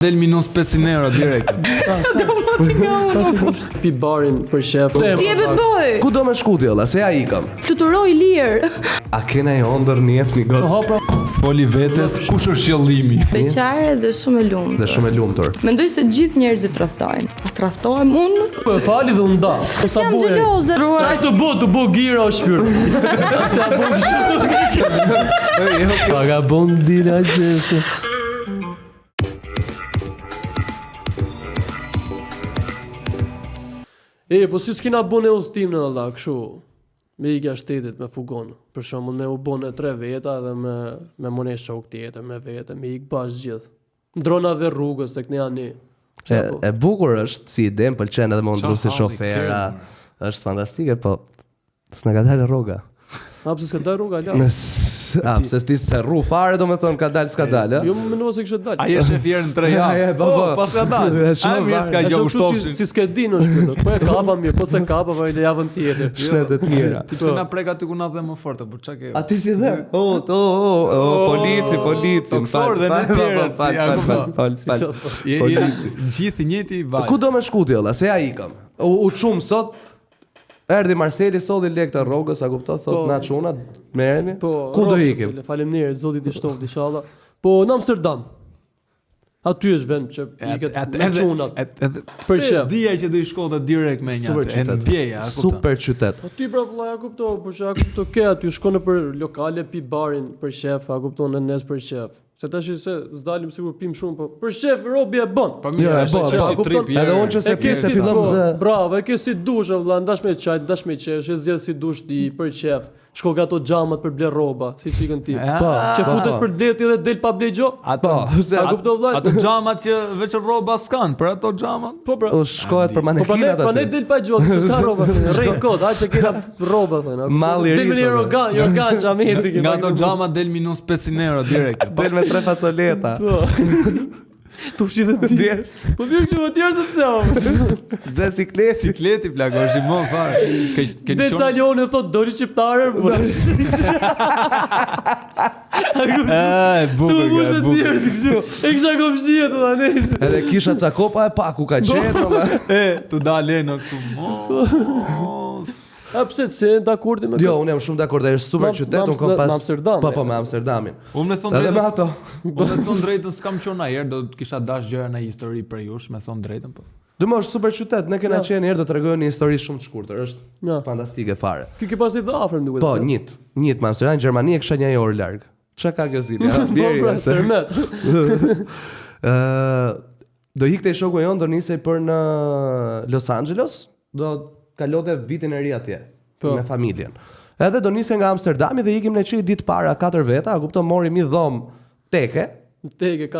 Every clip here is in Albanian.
Del minus 500 euro direkt. Pi barin për shef. Ti e vetë boj. Ku do me shku t'jolla, se ja ikam. Fluturoj lirë. A kena e ondër një jetë një gotë? Sfoli vetes, kush është qëllimi? Beqare dhe shumë e lumtur. Dhe shumë e lumtur. Mendoj se gjithë njerëzit tradhtojnë. A tradhtohem unë? Po fali dhe nda. Si jam xheloze. Çaj të bo gira o shpirt. Vagabondi la gjese. Po si s'kina bën e udhtim në Allah, kështu. Me ikja shtetit me fugon. Për shembull me u bën e 3 veta dhe me mone shok tjetër me vete, me ik bash gjithë. Ndrona dhe rrugës tek ne ani. E bukur është si ide, më pëlqen edhe më ndru si shofera. Është fantastike, po s'na ka dalë rroga. A pse s'ka dalë rruga la? Pse ti se rru fare, domethënë ka dalë s'ka dalë. Jo, më mendova se kishte dalë. Ai është fjerë në 3 javë. Pas ka dalë. Ai mirë s'ka gjë ushtofshin. Si s'ke dinë shpirt. Po e kapa mirë, po se kapa vaj në javën tjetër. Shnetë të mira. Ti pse na prek aty ku na dhe më fort, po çka ke? A ti si dhe? Polici. Toksor dhe në tjerët. Polici. Gjithë njëti vaj. Ku do me shku t'jolla, se ja ikam. U çum sot. Erdi Marceli solli lek të rrogës, a kupton, thot na çuna, merreni. Ku do ikim? Faleminderit, Zoti i shtoft inshallah. Po në Amsterdam. Aty është vend që iket me çunat. Për shef. Dija që do i shkote direkt me një atë. E ndjeja, a kupton? Super qytet. Aty pra vllai, a kupton, por çka kupton ke aty shkon nëpër lokale, pi barin për shef, a kupton, në nes për shef. Se tash se s'dalim sigur pim shumë, po për shef robi e bën. Po mirë, edhe unë që se pjesë fillon se bravo, e ke si dush vëlla, ndash me çaj, ndash me qesh, e zgjedh si dush ti për shef. Shko ka ato xhamat për ble rroba, siç ikën ti. Që futet për bleti dhe del pa ble gjë. Ato, a kupton vllai? Ato xhamat që veç rroba s'kan, për ato xhamat. Po pra. U shkohet për manekinat aty. Po ne del pa gjë, s'ka rroba. Rrej kod, hajde se kena rroba thonë. Malli i ri. Del me organ xhameti. Nga ato xhamat del minus 500 euro direkt. Del me 3 facoleta. Tu fshi të djes. Po mirë që më tjerë se çao. Dhe Sikleti plagosh i më fare. Ke Del saloni thot doli shqiptare. Bukur. E kisha komshia të tani. edhe kisha ca kopa e pa ku ka qenë. Tu dalë në këtu. A pse se dakord me Jo, unë jam shumë dakord, është super qytet, unë kam pas Amsterdam. Po, me Amsterdamin. Unë me thon Edhe me ato. Unë me thon drejtën s'kam qenë ajër, do të kisha dash gjëra në histori për jush, me thon drejtën po. Dëmë është super qytet, ne kena qenë herë do t'rregojmë një histori shumë të shkurtër, është fantastike fare. Ki ke pasi dhe afër më duket. Po, njët me Amsterdam, në Gjermani e kisha 1 orë larg. Çka ka kjo zili? Do ikte shoku jon, do nisej për në Los Angeles, do kalote vitin e ri atje me familjen. Edhe do nisej nga Amsterdami dhe ikim ne çi ditë para 4 veta, a kupton, morim një dhomë teke 4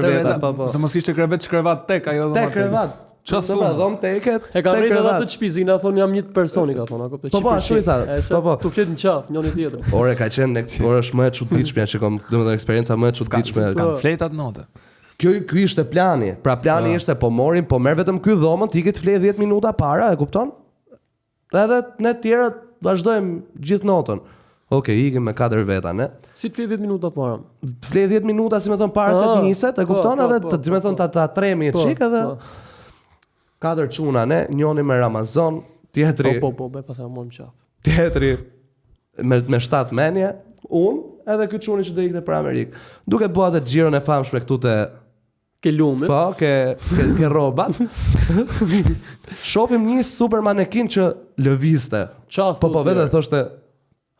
veta, po. Se mos ishte krevat tek ajo dhomë. Tek krevat. Çfarë thon? Dhomë teket. E ka rritur atë çpizin, na thon jam një personi, ka thon, a kupton? Po, ashtu i tha. Po. Tu flet në qaf, njëri tjetër. Ore ka qenë, është më e çuditshme që kam, domethënë eksperienca më e çuditshme. Kam fletat note. Ky ishte plani. Pra plani ishte po merr vetëm ky dhomën, ti ke të flej 10 minuta para, e kupton? Edhe ne të tjerët vazhdojmë gjithë notën. Okej, ikim me 4 veta, ne. Si të flej 10 minuta para? Të flej 10 minuta, si më thon, para se të niset, e kupton? Edhe të më thon ta tremi çik edhe 4 çuna, ne, njëri me Ramazan, tjetri. Po, pastaj morëm qaf. Tjetri me 7 menje, unë edhe ky çuni që do ikte për Amerikë. Duke bua atë xhiron e famshme këtu te ke lume. Po, ke rroba. Shohim një super manekin që lëvizte. Po vetë thoshte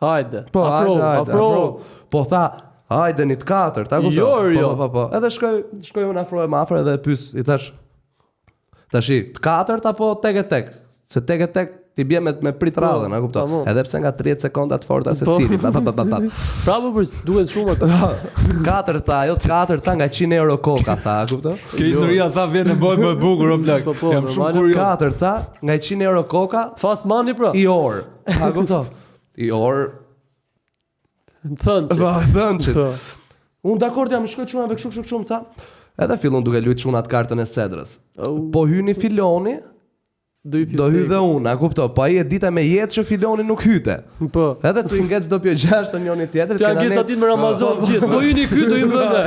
hajde. Po, afro. Po tha, hajde një të 4, ta kupton? Jo. Po. Edhe shkoj unë afro e më afër edhe pyes, i thash. Tashi, të 4 apo tek? Se tek ti bie me prit radhën, a kupton? Edhe pse nga 30 sekonda të forta secili. Prapë për duhet shumë atë. 4 tha, jo 4 tha nga 100 euro koka tha, a kupton? Kjo historia tha vjen në bojë më e bukur o blaq. Jam shumë kurioz. 4 tha nga 100 euro koka, fast money pra. I orë. A kupton? I orë. Thënçi. Unë dakord jam shkoj çunave kështu tha. Edhe fillon duke luajtur çunat kartën e Sedrës. Po hyni filoni Do i Do hy dhe unë, a kupto, po ai e dita me jetë që filoni nuk hyte. Po. Edhe tu i ngec do pjo 6 të njëri tjetrit. Ti angesa ditë me Ramazan gjithë. Po hyni ky do i dhënë.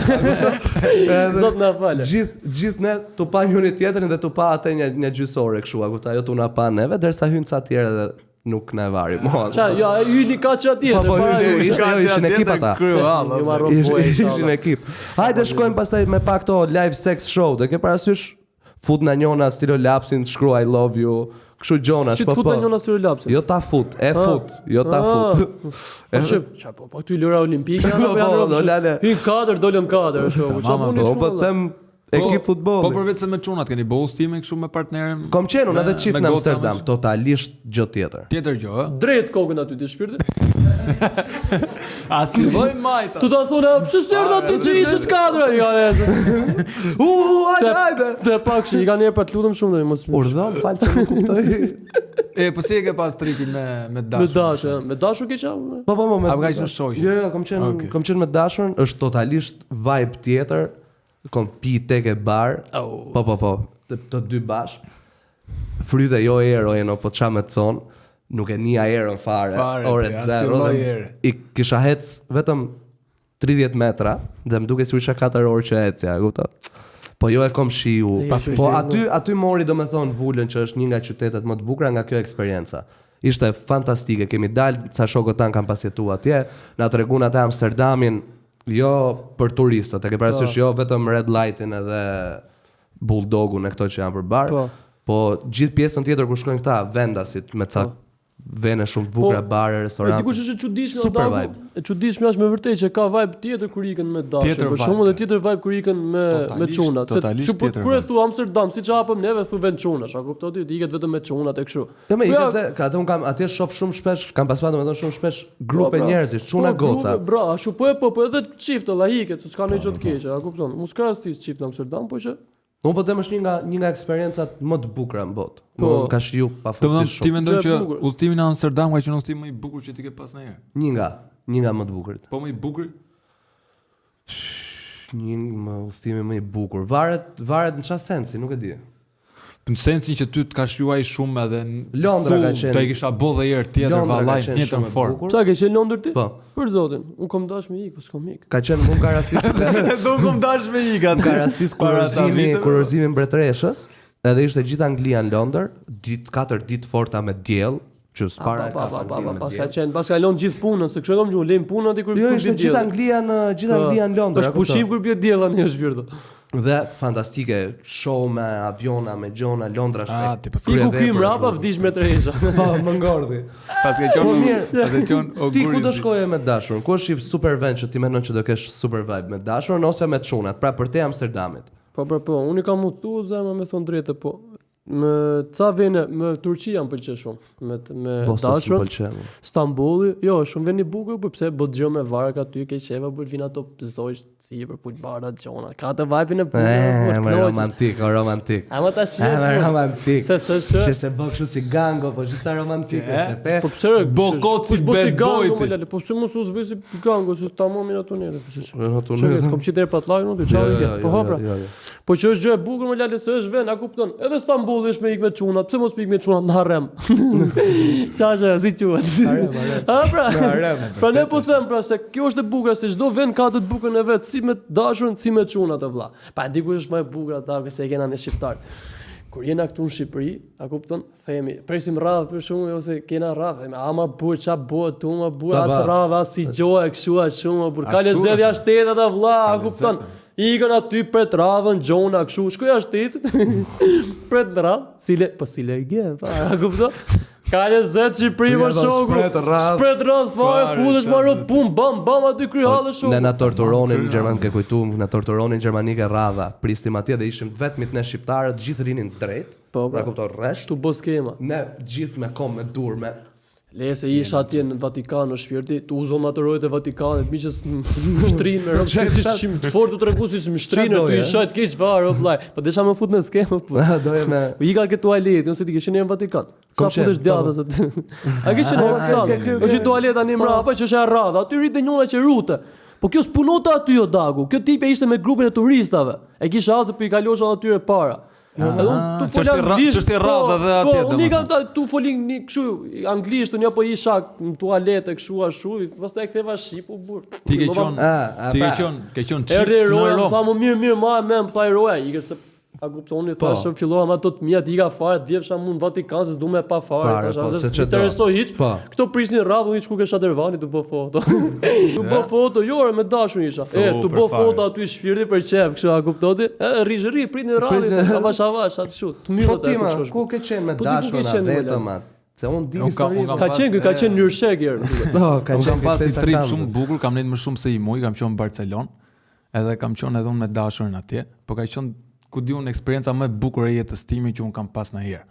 Zot na falë. Gjithë ne tu pa njëri tjetrin dhe tu pa atë një gjysore kështu, a kuptoj, ajo tu na pa neve derisa hyn ca të tjerë dhe nuk na e vari. Ça, jo, hyni kaç atje. Po ishin ekip ata. Ju marrë po Ishin ekip. Hajde shkojmë pastaj me pak to live sex show. Dhe ke parasysh fut na njona stilo lapsin, shkruaj I love you. Kështu gjona, Si të fut në njëna së lapsin? Jo ta fut, jo ta fut. Po këtu i lëra olimpike, apo janë hyn 4, dolën 4, kështu. Çfarë buni Po them ekip futbolli. Po përveç se me çunat keni bëu stime kështu me partnerin. Kom qenë unë edhe çift në Amsterdam, totalisht gjë tjetër. Tjetër gjë, ë? Drejt kokën aty ti shpirti. A si bëjmë majta? Tu do thonë, pse s'erdha ti që ishit 4? Jo, Hajde. Të pak që i kanë pa të lutem shumë dhe mos. Urdhon, fal se nuk kuptoj. Po si e ke pas trikin me dashur? Me dashur ke qenë? Po, me. Apo ka qenë shoqë? Jo, kam qenë me dashurën, është totalisht vibe tjetër. Kom pi tek e bar. Po. Të dy bash. Fryte jo ero jeno, po qa me të thonë. Nuk e një aerën fare. Ore të zero. I kisha hec vetëm 30 metra dhe më duke si u isha 4 orë që ecja, kupton? Po jo e kom shiu. Po aty mori domethënë Vulën që është një nga qytetet më të bukura nga kjo eksperjenca. Ishte fantastike, kemi dalë, ca shokët tanë kanë pasjetuar atje, na treguan atë Amsterdamin, jo për turistët, e ke parasysh jo vetëm red lightin edhe bulldogun e këto që janë për bar, po gjithë pjesën tjetër ku shkojnë këta vendasit me ca vene shumë të bukura, bare, restorante. Dikush është e çuditshme Super Adamu. vibe. E çuditshme është me vërtet që ka vibe tjetër kur ikën me dashur. Për shembull, edhe tjetër vibe kur ikën me çunat. Se kur e thu Amsterdam, siç hapëm neve thu vend çunash, a kupton ti? Iket vetëm me çunat e kështu. Jo me iket, ka atë un kam atje shoh shumë shpesh, kam pasur domethënë shumë shpesh grupe njerëzish, çuna goca. Bra, ashtu po edhe çift llahiket, s'ka ndonjë gjë të keqe, a kupton? Mos ka rastis çift në Amsterdam, po që unë po them është një nga eksperiencat më të bukura në botë. Po ka shiu pafundësisht shumë. Ti mendon që udhëtimi në Amsterdam ka qenë udhëtimi më i bukur që ti ke pas ndonjëherë? Një nga më të bukurit. Po më i bukur? Një udhëtimi më i bukur. Varet në çfarë sensi, nuk e di. Në sensin që ty të ka shjuaj shumë edhe Londra ka qenë. Do i kisha bo dhe herë tjetër vallaj në njëjtën formë. Sa ke qenë në Londër ti? Po. Për zotin, un kam dash me ik, po s'kam ik. Ka qenë mund ka rastis. Do kom dash me ik atë. Ka rastis kurorëzimi mbretëreshës, edhe ishte gjithë Anglia në Londër, 4 ditë forta me diell. Pas ka lënë gjithë punën, se kështu kam gjuhë, lejm punën aty kur bie diell. Jo, ishte gjithë Anglia në Londër. Është pushim kur bie diell tani është birdo. Dhe fantastike, show me aviona, me gjona, Londra shpejt. Iku ky mrapa vdish me tresha. Po, më ngordhi. Pas ke qenë oguri. Ti ku do shkoje me dashurën? Ku është super vend që ti mendon që do kesh super vibe me dashurën ose me çunat? Pra për te Amsterdamit. Po, unë kam udhëtuar zemra me thon drejtë, po me ca vene me Turqia më pëlqen shumë me dashurën. Stambolli, jo, shumë vend i bukur, por pse Bodrum me varg aty ke qeva për vin ato zosh si për put bara gjona. Ka të vibe-in e bukur. Romantik. Ama tash. Romantik. Se se bë kështu si gango, po gjithë romantike. Po pse? Bokoci bad boy. Po pse mos u zbë si gango, se tamam ato nere. Kom qiter patllaj unë, çfarë? Po hapra. Po që është gjë e bukur më lale se është vend, a kupton? Edhe Stambolli është me ik me çuna, pse mos pik me çuna në harem? Çfarë si quhet? Harem. Pra ne po them pra se kjo është e bukur se çdo vend ka të bukurën e vet, si me dashurën, si me çunat e vlla. Pa dikush është më e bukur ata që se e kena në shqiptar. Kur jena këtu në Shqipëri, a kupton? Themi, presim radhë për shumë ose kena radhë, themi, ama burr ça bëhet tu, ma burr as radhë as si gjoja kështu as shumë, por ka lezet jashtë ata vlla, a kupton? Ikën aty pret radhën, gjona kështu, shkoj jashtë pret radhë, si legje, a kupton? Ka lezet Shqipëri për shoku. Shpret radhë fare, futesh marrë pum, bam aty kry hallë shoku. Ne na torturonin në Gjermani, ke kujtuar, na torturonin në Gjermani ke radha. Pristim atje dhe ishim vetmit ne shqiptarët, gjithë rinin drejt. Pra kupton rresht. Tu bo skema. Ne gjithë me kom, me dur, me Lese isha atje në Vatikan në shpirti, tu uzon atë e Vatikanit, miqës shtrin me rrobë, si shim të fortë të tregu si më shtrinë, tu i shajt keq varë, o vllai. Po desha më fut në skemë, po. Doje me. I ka ke tualet, ose ti ke qenë në Vatikan. Sa futesh djathtas aty. A ke qenë në salë? Është tualeta në mbrapa që është e rradh, aty rritë njëra që rute. Po kjo s'punota aty o Dagu. Kjo tipe ishte me grupin e turistave. E kisha ardhur po i kalosha atyre para. Edhe unë tu fol anglisht. Ç'është rradh edhe atje. Po, unë kam tu folin kështu anglisht, unë apo isha në tualetë kështu ashtu, pastaj ktheva shqip u burr. Ti ke qenë Erdhi roja, më tha më mirë, më tha roja, ikë se a kuptoni, thashë fillova me ato të mia të iga fare, djevsha mund Vatikan se s'du me pa fare, thashë se interesoj hiç. Këto prisnin radhë unë shku ke Shadervani të bë foto. Tu bë foto, jo me dashur isha. Tu bë foto aty shpirti për çef, kështu a kuptoni? Rri, pritni radhë, avash atë kështu. Të mirë atë kështu. Ku ke qenë me dashur vetëm atë? Se unë di historinë. Ka qenë Nyrshek herë. Ka qenë pas një trip shumë bukur, kam nejtë më shumë se i muj, kam qenë në Barcelonë, edhe kam qenë edhe unë me dashurin atje, po ka qenë ku di unë eksperienca më e bukur e jetës time që unë kam pas ndonjëherë.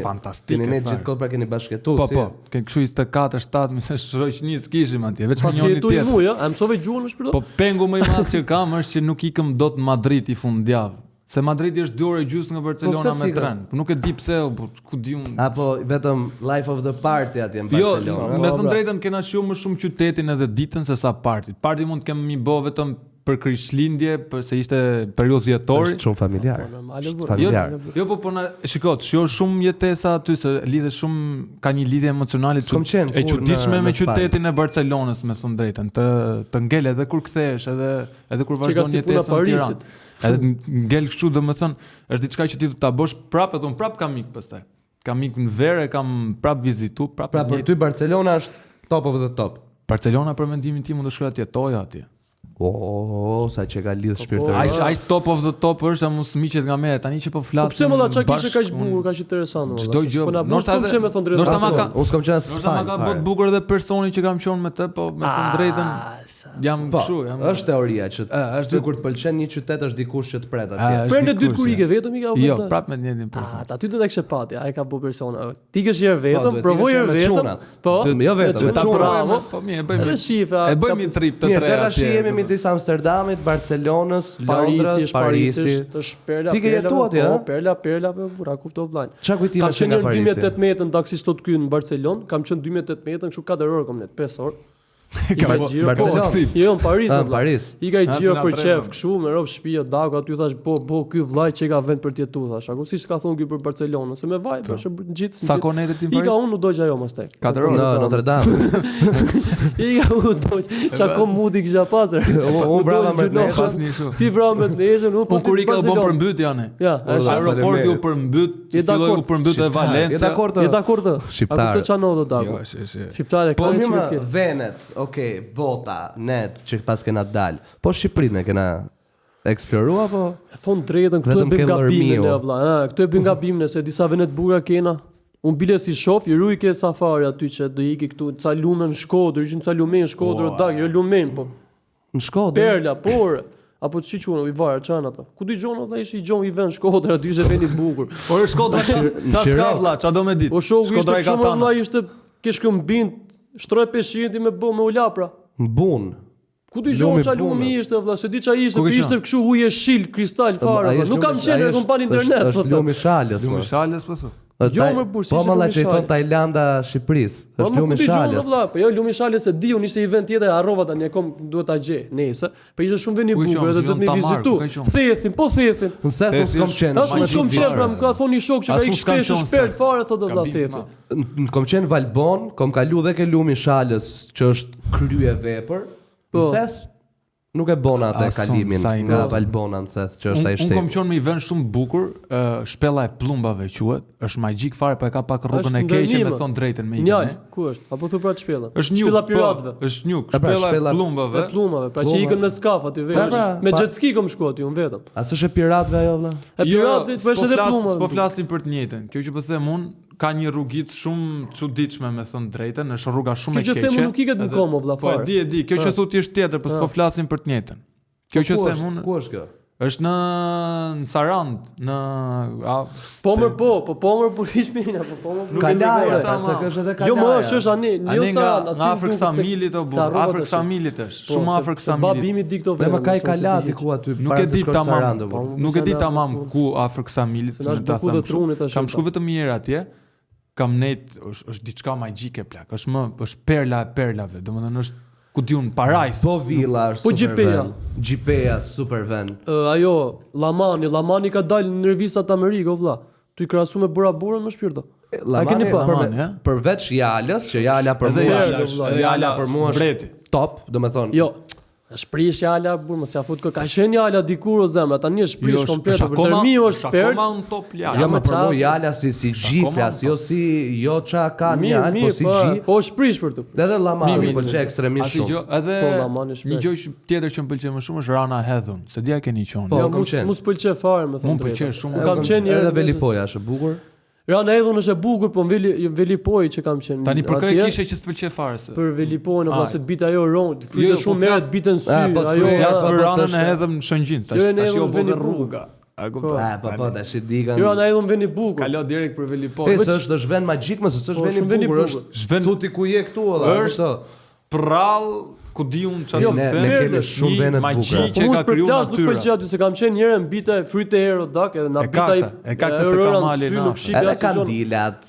Fantastike. Keni ne gjithkohë pra keni bashkëtuar. Po, keni kështu 24-7, më se shoqënis kishim atje, vetëm një tjetër. Pas këtu a mësove gjuhën shpirto? Po pengu më i madh që kam është që nuk ikëm dot në Madrid i fundjavë. Se Madridi është 2 orë gjysmë nga Barcelona me tren. Po nuk e di pse, ku di unë. Apo vetëm life of the party atje në Barcelonë. Jo, me thënë drejtën kena shiu më shumë qytetin edhe ditën se sa party. Party mund të kem mi bë vetëm për Krishtlindje, se ishte periudhë dhjetori. Është shumë familjar. Jo, po na shikoj, shiu shumë jetesa aty se lidhet shumë, ka një lidhje emocionale e çuditshme me qytetin e Barcelonës, me thënë drejtën, të ngel edhe kur kthehesh, edhe kur vazhdon jetesa në Tiranë. Edhe ngel kështu, domethënë, është diçka që ti do ta bësh prapë, edhe unë prapë kam mik pastaj. Kam mik në verë, kam prapë vizitu, prapë. Pra për ty Barcelona është top of the top. Barcelona për mendimin tim mund të shkoj atje toja atje. Sa që ka lidh shpirtërisht. Ai top of the top është, mos miqet nga me tani që po flas. Po pse më dha çka kishte kaq bukur, kaq interesant. Çdo gjë. Ndoshta më thon drejtën. Unë s'kam qenë Ndoshta më ka bërë bukur edhe personi që kam qenë me të, po me thon drejtën. Jam kështu, është teoria që është kur të pëlqen një qytet është dikush që të pret atje. Për në dytë kur ike vetëm i ka vënë. Jo, prapë me njëtin person. Aty do ta kishe pati, ai ka bu persona. Ti ke shjer vetëm, provoj vetëm. Po, jo vetëm. Ta bravo. Po mirë, bëjmë. E bëjmë një trip të tre. Ne tash jemi midis Amsterdamit, Barcelonës, Londrës, Parisit. Të shperla. Ti ke jetuar atje, ha? Perla, po vura kuptoj vllai. Çka kujtime ke nga Parisi? Kam qenë 2018 në taksi sot këtu në Barcelonë, kam qenë 2018 kështu 4 orë komplet, 5 orë. Jo, në Paris. I ka i gjiro për qef, kështu, me ropë shtëpia, daku, aty thash, po, ky vllai që ka vend për tjetu, thash, ako si s'ka thonë ky për Barcelonën, se me vaj, për gjithë. Sa konetet ti në Paris? I ka unë u dojgj ajo mastaj. 4 orë. Në Notre Dame. I ka u dojgj, qa kom mudi kisha pasër. Unë brava me të nesër. Ti brava me të nesër, unë po kur i ka bon përmbyt, jane. Ja, aeroporti u përmbyt, filloi u përmbyt e Valencia. Je dakord? Shqiptar. Shqiptare, po një Venet, okay, bota, net, që pas kena dal. Po Shqipërinë kena eksplorua, po? Thon drejtën, këtu e bëm gabimin e vlla. Këtu e bëm gabimin se disa vende të bukura kena. Unë bile si shof, i ruj ke safari aty që do iki këtu, ca lume në Shkodër, ishin ca lume në Shkodër, jo lumen, po. Në Shkodër? Perla, por. Apo ç'i quhen, i varë, çan ata. Ku di gjon ata ishi gjon i vën Shkodër, aty ishte vendi i bukur. Po Shkodra, ça ska vlla, ça do me dit. Po shoku ishte shumë vllai, ishte ke shkëmbin, shtroj peshinti me bë me ulapra. Bun. Ku di gjon ça lumi ishte vlla, se di ça ishte, ishte kështu ujë shil, kristal fare. Nuk kam qenë në kompani internet. Është lumi shalës. Lumi shalës po. Jo më bursi. Po malla që thon Tajlanda, Shqipërisë. Është lumi shalës. Po jo lumi shalës se di, unë ishte event tjetër, harrova tani kom duhet ta gjej nesër. Po ishte shumë vend i bukur edhe do të më vizitu. Thethin, po thethin. Thethin s'kam qenë. As s'kam qenë, pra më ka thonë një shok që ka ikë shpesh shpert fare thotë vlla thethin. Kom qenë Valbon, kom kalu dhe ke lumi shalës që është krye vepër. Po theth nuk e bona atë kalimin nga Valbona në theth që është ai shteti. Unë kom qenë me një vend shumë bukur, shpella e plumbave quhet, është magjik fare, po e ka pak rrugën e keqe me thon drejtën me ikën. Ku është? Apo thu pra shpella? Shpella piratëve. Është njuk, shpella e plumbave. Pra që ikën me skaf aty vetë. Me jet ski kom shkuar aty unë vetëm. A s'është piratëve ajo vëlla? E piratëve po është edhe plumbave. Po flasim për të njëjtën. Kjo që po them unë ka një rrugicë shumë çuditshme me thënë drejtën, është rruga shumë e keqe. Kjo që them nuk iket në komo vlla fare. Po di, kjo që thotë është tjetër, po s'po flasim për të njëjtën. Kjo që them unë. Ku është kjo? Është në Sarand, në Pomër po hiç mirë, po më Kalaja, se kjo është edhe Kalaja. Jo më është ani, jo sa nga Afrik Samilit o burr, Afrik Samilit është, shumë Afrik Samilit. Babimi di këto vende. Më ka Kala diku aty. Nuk e di tamam. Nuk e di tamam ku Afrik Samilit, s'më ta them. Kam shku vetëm një herë atje. Kam nejt është diçka magjike plak. Është perla e perlave, domethënë është ku diun Parajs. Po villa është super vend. Gjipeja super vend. Ajo Lamani ka dalë në revistat Amerikë, o vlla. Tu I krahasu me Buraburën më shpirto. Lamani përveç Jalës, që Jala për mua është top, domethënë. Jo. Shprish Jala, burr, mos ja fut ka qenë Jala dikur o zemra, tani është shprish komplet, për tërmi është per. Akoma un top Jala. Jo, më për mua Jala si gjiflas, jo ça ka Jala, po si gjif. Po shprish për tu. Edhe Lamani më pëlqej ekstremisht shumë. Edhe një gjë tjetër që më pëlqen më shumë është Rana Hedhun, se dia keni qenë. Po, mos pëlqej fare, më thënë. Më pëlqen shumë. Kam qenë edhe Velipoja është e bukur. Rana Hedhun është e bukur, po Velipoj që kam qenë. Tani për kë kishe që s'pëlqej fare se. Për Velipojën ose bit ajo ron, fritë shumë merret bitën sy, ajo për Ranën e hedhëm në Shëngjin, tash jo vjen rruga. A kupton? Po tash I digan. Jo, Rana Hedhun vjen I bukur. Kalo direkt për Velipoj. Është vend magjik, mos është vend I bukur, është tuti ku je këtu edhe është prall ku diun çfarë ne kemi shumë vende të bukura. Magji që ka krijuar natyra. Nuk pëlqej aty se kam qenë herë në bite fryte Herodak edhe na bita e ka këtë se ka mali na. Edhe kandilat.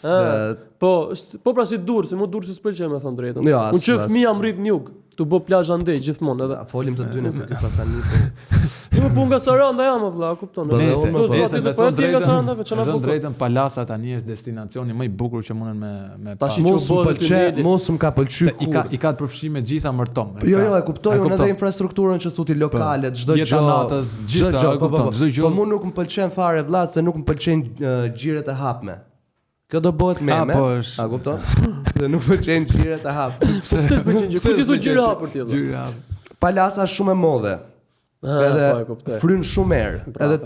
Po pra si dur, se mu dur se s'pëlqej me thon drejtën. Unë që fëmia mrit në jug, tu bë plazh andej gjithmonë edhe. Folim të dyne se ti pasani. Ti më pun nga Saranda jam vëlla, kupton. Po ti nga Saranda çana bukur. Drejtën Palasa tani është destinacioni më I bukur që mundën me tash mos më ka pëlqyer. I ka të përfshirë me gjitha mërtom. Jo, e kuptoj, unë edhe infrastrukturën që thuti lokale, çdo gjë. Jetanatës, gjitha, e kupton, çdo gjë. Po mua nuk më pëlqen fare vëlla, se nuk më pëlqejnë xhiret e hapme. Kjo do bëhet meme. A kupton? Se nuk pëlqejnë xhiret e hapme. Pse s'pëlqen gjë? Ku ti thu xhira hapur ti? Xhira hapur. Palasa është shumë e modhe. Edhe fryn shumë erë. Edhe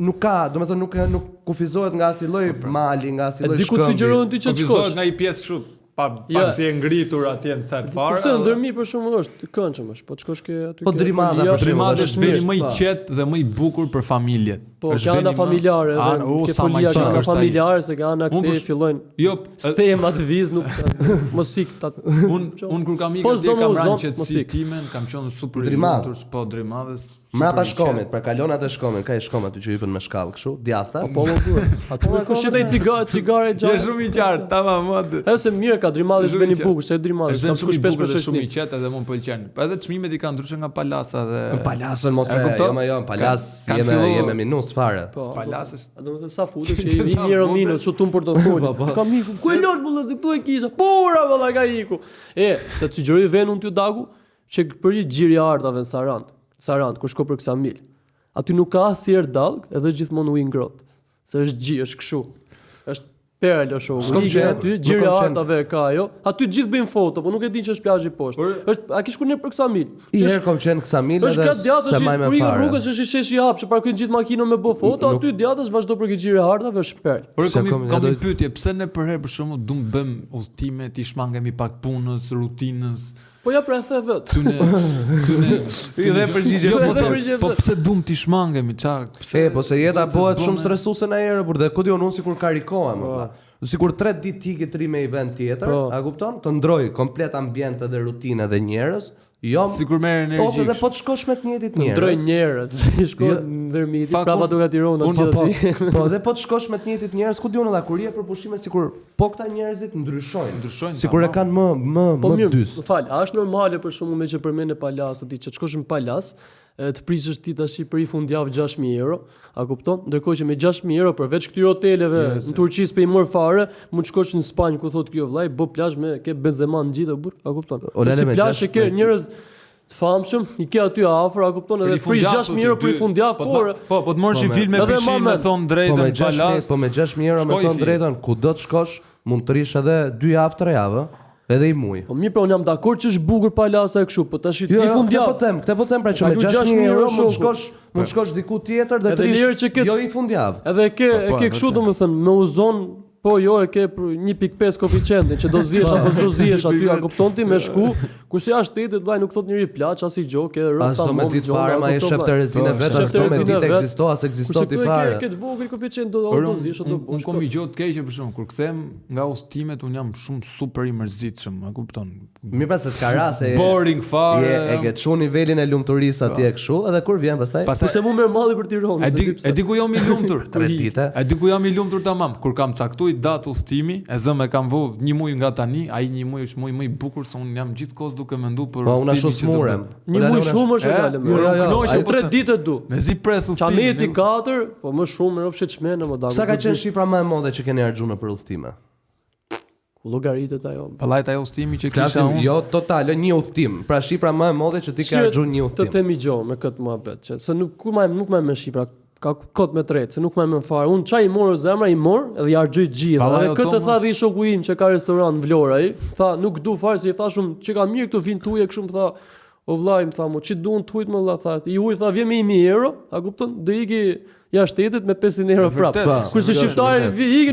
nuk ka, domethënë nuk kufizohet nga asnjë lloj mali, nga asnjë lloj shkëmbi. Diku të sugjeron ti që të shkosh. Kufizohet nga I pjesë kështu. Si e ngritur atje në cent fare. Po pse ndërmi për shkakun është këndshëm është, po të shkosh ke aty. Po Drimada është veri më I qetë dhe më I bukur për familjet. Po ka ana familjare, ke folia që ana familjare se ka ana këtej fillojnë. Jo, stemat viz nuk mos ik ta. Un kur kam ikë atje kam rënë qetësi timen, kam qenë super I lumtur, po Drimadës. Mrapa shkomit, për kalonat e shkomit, ka I shkom aty që hypen me shkallë kështu, djathtas. Po bukur. Aty ku shitet cigare gjatë. Je shumë I qartë, tamam mod. Ose mirë ka Drimadë është vjen I bukur, se Drimadë është shumë shpesh për shumë I qetë edhe mua pëlqen. Po edhe çmimet I kanë ndryshe nga Palasa dhe Palasën mos e kupton. Jo, Palas jemi minus fare. Palas është. A domethënë sa futesh që I vini një rominë shutum për të folur. Kam iku. Ku e lot bulla se këtu e kisha. Pora valla ka iku. Të sugjeroj vënë unë ty dagu që për xhiri artave në Sarand, kur shko për Ksamil. Aty nuk ka asnjëherë dallg, edhe gjithmonë ujë ngrohtë. Se është është kështu. Është perë shoku. Aty xhiri artave ka ajo. Aty gjithë bëjnë foto, po nuk e din që është plazhi poshtë. Është a kish kur ne për Ksamil? I herë kam qenë Ksamil edhe se më më fare. Rrugës është I shesh I hap, që parkojnë gjithë makinën me bë foto, aty djatës vazhdo për xhiri artave është perë. Por kam një pyetje, pse ne për herë për shkakun duam bëm udhëtime, ti shmangemi pak punës, rutinës. Po ja pra the vet. Ty dhe përgjigje. Po pse duam ti shmangemi, ç'a? Po se jeta bëhet shumë stresuese në ajër, por dhe ku diun unë sikur karikohem. Sikur 3 ditë ti ke 3 me event tjetër, a kupton? Të ndroj komplet ambient dhe rutinë dhe njerëz. Jo, sikur merr energji. Ose edhe po të shkosh me të njëjtit njerëz. Ndroj njerëz, shko ndërmiti, prapa duke Tiranë aty aty. Po edhe po të shkosh me të njëjtit njerëz, ku diun edhe kur je për pushime sikur po këta njerëzit ndryshojnë. Sikur e kanë më dys. Po fal, a është normale për shkakun me që përmend Palas aty që të shkosh në Palas, të prisësh ti tash për I fundjavë 6.000 euro, a kupton? Ndërkohë që me 6.000 euro përveç këtyre hoteleve në Turqi s'pe I mor fare, mund të shkosh në Spanjë ku thotë kjo vllai, bë plazh me ke Benzema në gjithë burr, a kupton? Si plazh që ke njerëz të famshëm, I ke aty afër, a kupton? Edhe prish 6.000 euro për fundjavë, po të morësh I film me pishinë, me thon drejtën Palas. Po me 6.000 euro me thon drejtën, ku do të shkosh, mund të rish edhe 2 javë 3 javë. Edhe I muj. Po mirë, pra unë jam dakord që është bukur Palasa e kështu, po tash I fundjavë. Këtë po them pra që me 6.000 euro mund shkosh diku tjetër dhe të rish jo I fundjavë. Edhe ke kështu domethënë me uzon. Po jo e ke 1.5 koeficientin që do zihesh apo s'do zihesh aty, a kupton ti me shku, kurse jashtë shtetit vllai nuk thot njëri plaç as I gjë, ke rrota më ditë fare ma e shef Terezinë vet, as do me ditë ekziston ti fare. Ke të vogël koeficient do zihesh ato. Unë kam gjë të keqe për shkak kur kthem nga udhëtimet un jam shumë super I mërzitshëm, a kupton? Mirë pas se ka raste boring fare. E ke çu nivelin e lumturisë atje kështu, edhe kur vjen pastaj. Kurse mu merr malli për Tiranë. E di ku jam I lumtur. 3 ditë. E di ku jam I lumtur tamam, kur kam caktuar luj datë udhëtimi, e zëm e kam vë një muaj nga tani, ai një muaj është muaj më i bukur se un jam gjithkohës duke menduar për udhëtimin. Unë ashtu smurem. Një muaj shumë është fjalë. Jo, 3 ditë du. Mezi pres udhëtimin. Çameti 4, po më shumë më rrofshet çmenë më dal. Sa ka qenë shifra më e madhe që keni harxhuar për udhëtime? Llogaritet ajo. Pallajt ajo udhëtimi që kisha unë. Jo, total, një udhëtim. Pra shifra më e madhe që ti ke harxhuar një udhëtim. Të themi gjë me këtë muhabet, që se nuk më me shifra, ka kot me tretë, se nuk më fare. Unë çaj i morë zemra, i morë edhe i harxhoj gjithë. Dhe këtë tha dhe i shoku im që ka restorant në Vlorë ai, tha nuk du fare se i thashum që ka mirë këtu vin tuje kështu më tha, o vllai më tha, mo çi duan tujt më vlla tha. I uj tha vjen me 1000 euro, a kupton? Do iki jashtë shtetit me 500 euro prap. Kurse shqiptari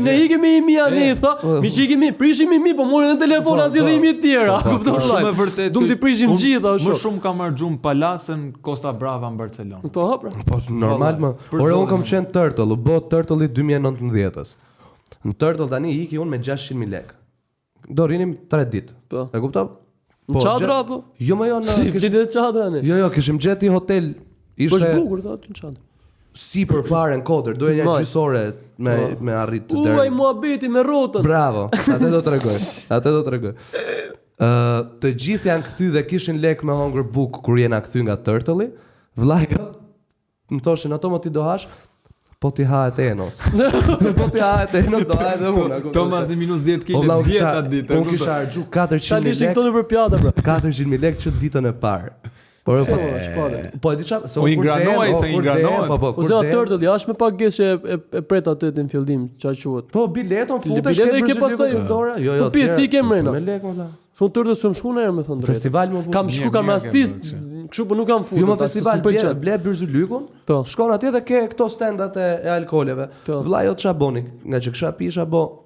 ne ikë me 1000 ani tha, mi çikimi, prishim 1000, po morën në telefon as i 1000 të tjera. Kupton vllai? Shumë e vërtet. Duam të prishim gjithë ashtu. Më shumë kam harxhuar palasën Costa Brava në Barcelonë. Po hapra. Po normal më. Por unë kam qenë Turtle, u bë Turtle 2019-s. Në Turtle tani iki unë me 600.000 lekë. Do rinim 3 ditë. E kuptov? Në çadra apo? Jo më jo në. Si flitet çadra ne? Jo, kishim gjeti hotel. Ishte po bukur aty në çadër. Si për fare në Kodër, doja një gjysore me arrit të dërë. Uaj muhabeti me rrotën. Bravo, atë do të regoj. Të gjithë janë kthy dhe kishin lek me hongër buk kur jena kthy nga Turtle-i. Vllai më thoshin ato më ti do hash, po ti hahet Enos. Po ti hahet Enos do hahet edhe unë. Tomas në -10 kg dieta ditë. Unë kisha harxhu 400.000 lekë. Tani tonë për pjata bro. 400.000 lekë që ditën e parë. Po e di çfarë, se u ingranoi, se ingranohet. Po se Turtle jashtë me pagesë e pret atë në fillim, çfarë quhet. Po bileton futesh biletë ke pastaj dorë. Jo. Po pjeci ke mrena. Me lekë valla. Fun Turtle s'm shku në herë me thënë drejt. Festival më kam shku kam rastis, kështu po nuk kam futur. Jo më festival ble Byrzylykun. Shkon atje dhe ke këto standat e alkooleve. Vllai o ç'a boni, nga që kisha pisha bo.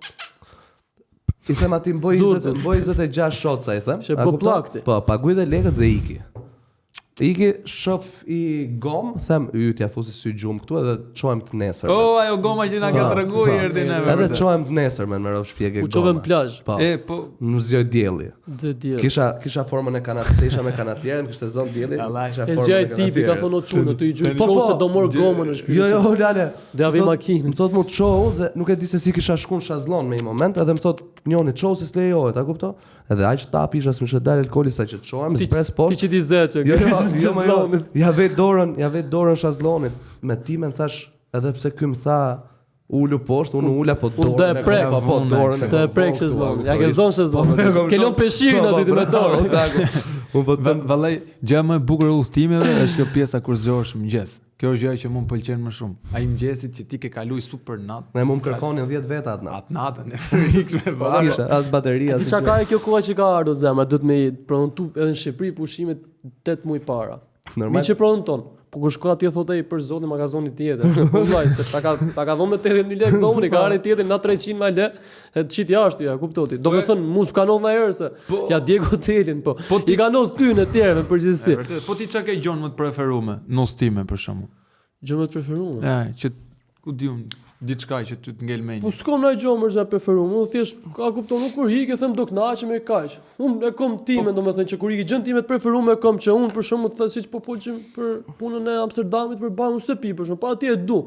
I them aty mboj 26 shotsa i them. Që po plakti. Po, paguaj dhe lekët dhe iki. Iki shof i gom, them ytja fusi sy gjum këtu edhe çohem të nesër. Ajo goma që na ka treguar erdhi neve. Edhe çohem të nesër me rrov shpjegë goma. U çove në plazh. Po, në zgjoj dielli. Dielli. Kisha formën e kanatësisha me kanatierën, kishte zon dielli. Kisha formën. Zgjoj tipi ka thonë çunë, tu i gjoj çon se do mor gomën në shtëpi. Jo, lale. Do avi makinë. Më thot mu çou dhe nuk e di se si kisha shkuën shazllon me një moment, edhe më thot njëri çou se s'lejohet, a kupton? Edhe aq tap isha s'më dal alkooli sa që çohem, spres poshtë. Ti që di zet. Ja vet dorën shazllonit. Me timen thash, edhe pse ky më tha ulu poshtë, unë ula po dorën. Do e prek, po dorën. Do e prek shazllon. Ja ke zon shazllon. Ke lon peshirin aty me dorë. Unë po them vallai, gjë më e bukur e udhëtimeve është kjo pjesa kur zgjohesh mëngjes. Kjo është gjëja që mua m'pëlqen më shumë. Ai mëngjesit që ti ke kaluar super natë. Ne më kërkonin 10 veta atë natë. Atë natën e frikshme vallai. As bateria. Çka ka kjo kohë që ka ardhur zemra, duhet me prontu edhe në Shqipëri pushimet 8 muaj para. Normal. Mi që pronton. Po kur shko atje thotë ai për zotin magazoni tjetër. Po vllai, se ta ka dhënë me 80.000 lekë dhomën, ka arë tjetër na 300 më lekë, e çit jashtë ja, kuptoti. Do të thon mus kanon na herë se ja djeg hotelin, po. I kanon thyn e tjerë në përgjithësi. Po ti çka ke gjon më të preferuar në udhëtime për shkakun? Gjë më të preferuar? Që ku di unë diçka që ty të ngel mendje. Po s'kam ndaj gjë më të preferuar. Unë thjesht ka kupton, nuk kur hik e them do kënaqem me kaq. Unë e kam timen, domethënë që kur i gjën timet preferuar kam që unë për shkakun të thashë siç po folshim për punën e Amsterdamit për bar, unë se pi për shkakun, pa atje e du.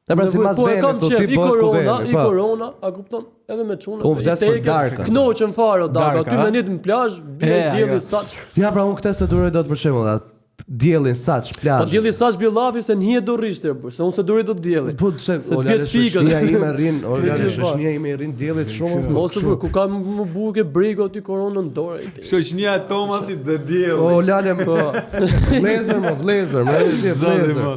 Te pra sipas vende to ti i korona, a kupton? Edhe me çunë. Unë vdes për darkën. Knoqem fare darkë, aty me nit në plazh, bie dielli saç. Ja pra unë këtë se duroj dot për shembull diellin saç plazh. Po dielli saç biollafi se nje do rishte apo se unë se duri do dielli. Po se shoqënia ime rrin, shoqënia ime rrin diellit shumë. Ose ku ka më buke brego aty koronën dorë. Shoqënia e Tomasit dhe dielli. O lalem po. Vlezer,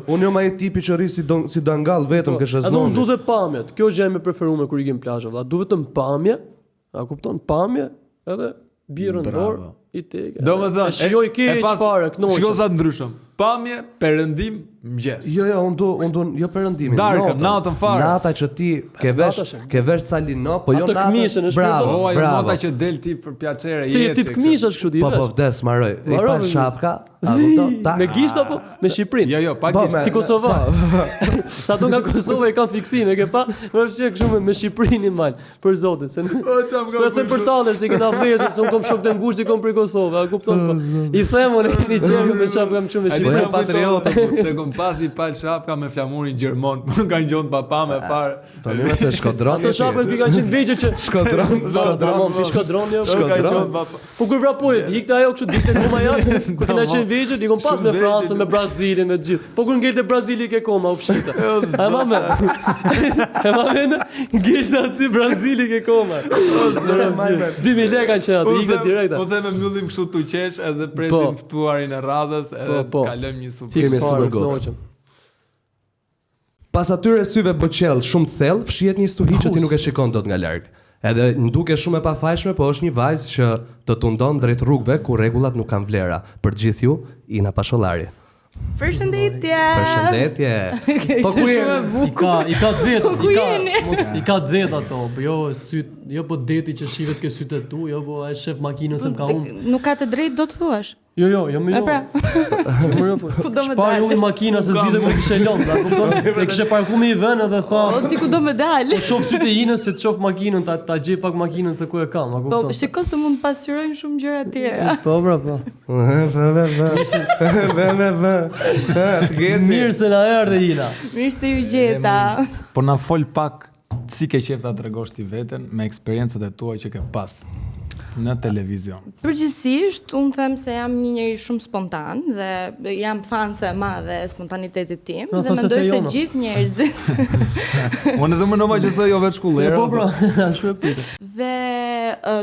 unë jam ai tipi që rri si dangall vetëm ke shaznon. Edhe unë du të pamjet. Kjo gjë më preferuar kur i kem plazh valla. Du vetëm pamje. A kupton? Pamje edhe birën dorë. Domethënë, shijoj keq fare knoqë. Shiko sa ndryshëm. Pamje, perëndim, mëngjes. Jo, unë do jo perëndimin. Natën fare. Nata që ti ke vesh salino, po jo natën. Bravo, nata që del ti për piacere jetë. Si tip këmishash kështu ti. Po vdes, marroj. I pa shapka, a kupton? Me gisht apo me Shqipërinë? Jo, pa gisht. Si Kosova. Sa ato nga Kosova e kanë fiksime, ke pa? Më fshirë kështu me Shqipërinë mal, për zotin, se. Po them për talë se kena vëzë, se un kom shok të ngushtë kom për Kosovë, a kupton po. I them unë një çerë me shap kam çu me Shqipërinë patriotë, se kom pasi pal shapka me flamurin gjerman, ka ngjon papa me fare. Tani më se shkodron. Ato shapka që kanë qenë vegjë që shkodron, jo. Ka ngjon papa. Po kur vrapoi, dikte ajo kështu dikte koma janë, kur kena qenë vegjë, i kom pas me Francën, me Brazilin, me gjithë. Po kur ngelte Brazili ke koma u fshita. A mamë. Ngelte aty Brazili ke koma. 2000 lekë që aty ikte direkt. Po them mbyllim kështu tu qesh edhe presim ftuarin e radhës edhe kalojmë një super. Kemi super gotë. Pas atyre syve bëqell shumë thellë, fshihet një stuhi që ti nuk e shikon dot nga larg. Edhe nduke shumë e pafajshme, po është një vajzë që të tundon drejt rrugëve ku rregullat nuk kanë vlera. Për gjithë ju, Ina Pashollari. Përshëndetje. Po ku je? I ka vet ato, po jo syt, jo po deti që shihet ke sytë tu, jo po ai shef makinën se më ka humbur. Nuk ka të drejtë do të thuash. Jo, më jo. Shpar unë makina se s'dite ku kishe lënë, a kupton? E kishe parkuar i vënë edhe tha, ti ku do më dal? Po shoh sytë Inës se të shoh makinën, ta gjej pak makinën se ku e kam, a kupton? Po shikoj se mund të pasqyrojmë shumë gjëra të tjera. Po. Mirë se na erdhe Ina. Mirë se ju gjeta. Po na fol pak si ke qef ta tregosh ti veten me eksperjencat e tua që ke pas në televizion. Përgjithsisht, unë them se jam një njeri shumë spontan dhe jam fanse e madhe e spontanitetit tim dhe mendoj se gjithë njerëzit. Unë edhe më nova që thë jo vetë shkullera. Po, ashtu e pyet. Dhe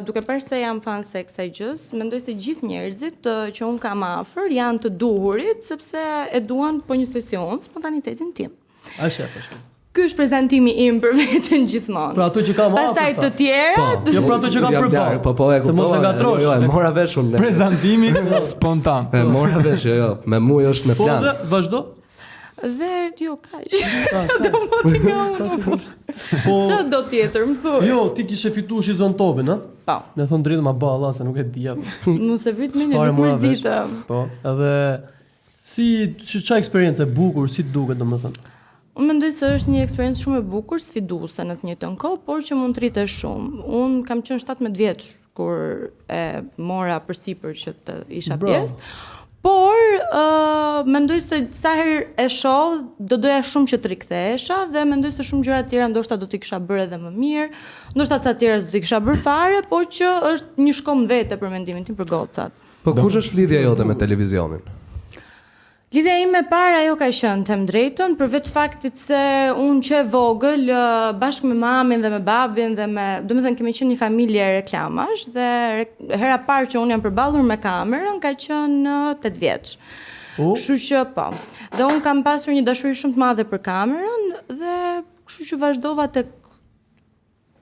duke parë se jam fanse e kësaj gjës, mendoj se gjithë njerëzit që unë kam afër janë të duhurit sepse e duan po njësoj si unë spontanitetin tim. Ashtu. Ky është prezantimi im për veten gjithmonë. Për ato që kam afër. Pastaj të tjerat. Jo për ato që kam përballë. Po e kuptova. Mos e ngatrosh. Jo, e mora vesh unë. Prezantimi spontan. E mora vesh, jo. Me mua është me plan. Po vazhdo. Dhe jo kaq. Çfarë do të ngam? Po çfarë do tjetër, më thuaj. Jo, ti kishe fituar shizon topin, ha? Po. Me thon drejtë ma bë Allah se nuk e di jap. Mos e vrit më nuk mërzitem. Po, edhe si ç'a eksperiencë e bukur, si duket domethënë. Unë mendoj se është një eksperiencë shumë e bukur, sfiduese në të njëjtën kohë, por që mund të rritesh shumë. Unë kam qenë 17 vjeç kur e mora përsipër që të isha pjesë. Por mendoj se sa herë e shoh, do doja shumë që të rikthehesha dhe mendoj se shumë gjëra të tjera ndoshta do t'i kisha bërë edhe më mirë, ndoshta ca të tjera do t'i kisha bërë fare, por që është një shkom vete për mendimin tim për gocat. Po kush është lidhja jote me televizionin? Lidhja ime e parë ajo ka qenë, them drejtën, përveç faktit se unë që e vogël bashkë me mamin dhe me babin dhe domethënë kemi qenë një familje reklamash dhe hera parë që unë jam përballur me kamerën ka qenë 8 vjeç. Kështu që po. Dhe unë kam pasur një dashuri shumë të madhe për kamerën dhe kështu që vazhdova tek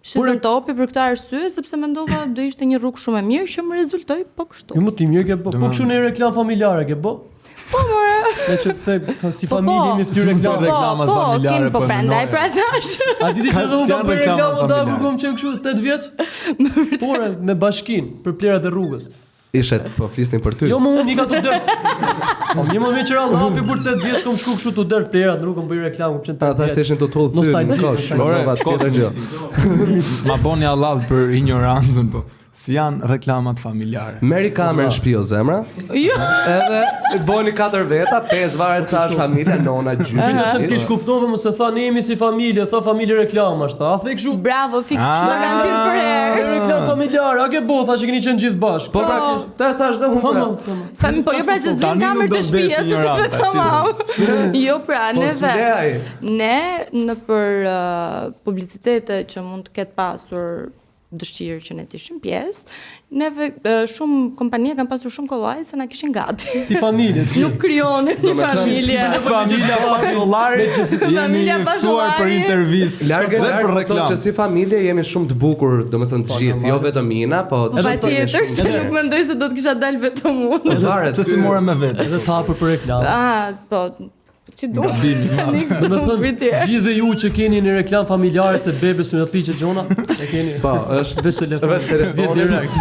shizën topi për këtë arsye sepse mendova do ishte një rrugë shumë e mirë që më rezultoi po kështu. Jo më ti mirë ke po kështu në reklam familjare ke po? Po more. Ne që si familje me fytyrë reklamat familjare po prandaj pra thash. A di që do të bëj reklamë ta kur kam qenë kështu 8 vjeç? Por me bashkinë për plerat e rrugës. Ishe po flisnin për ty. Jo më unë nika të der. Po një moment që Allahi për 8 vjeç kam shku kështu të der plerat në rrugën bëj reklamë për 8 vjeç. Ata thjeshin të tull ty në kosh. Ora tjetër gjë. Ma boni Allah për ignorancën po. Si janë reklamat familjare. Meri kamerën shtëpi o zemra. Jo. Edhe bëni 4 veta, 5 varet sa është familja, nona gjyshi. Nëse të kesh kuptove mos e tha ne jemi si familje, tha familje reklamash, tha. A the kështu? Bravo, fiks kështu na kanë thënë për herë. Reklam familjare, a ke bo tha që keni qenë gjithë bashkë. Po pra, ta thash dhe unë. Po jo pra se zgjim kamerë të shtëpisë, se tamam. Jo pra, ne nëpër publicitete që mund të ketë pasur dëshirë që ne të ishim pjesë, neve shumë kompania kanë pasur shumë kollaj se na kishin gati. Si familje. Nuk krijonin një familje. Familja Pashollari. Familja Pashollari për intervistë. Larg për reklam. Që si familje jemi shumë të bukur, domethënë të gjithë, jo vetëm Ina, po patjetër se nuk mendoj se do të kisha dalë vetëm unë. Varet të si morë me vetë. Edhe tha për reklam. Po që do. Domethënë gjithë ju që keni një reklam familjare se bebe synatliçe Gjona, e keni. Po, është veç telefon direkt.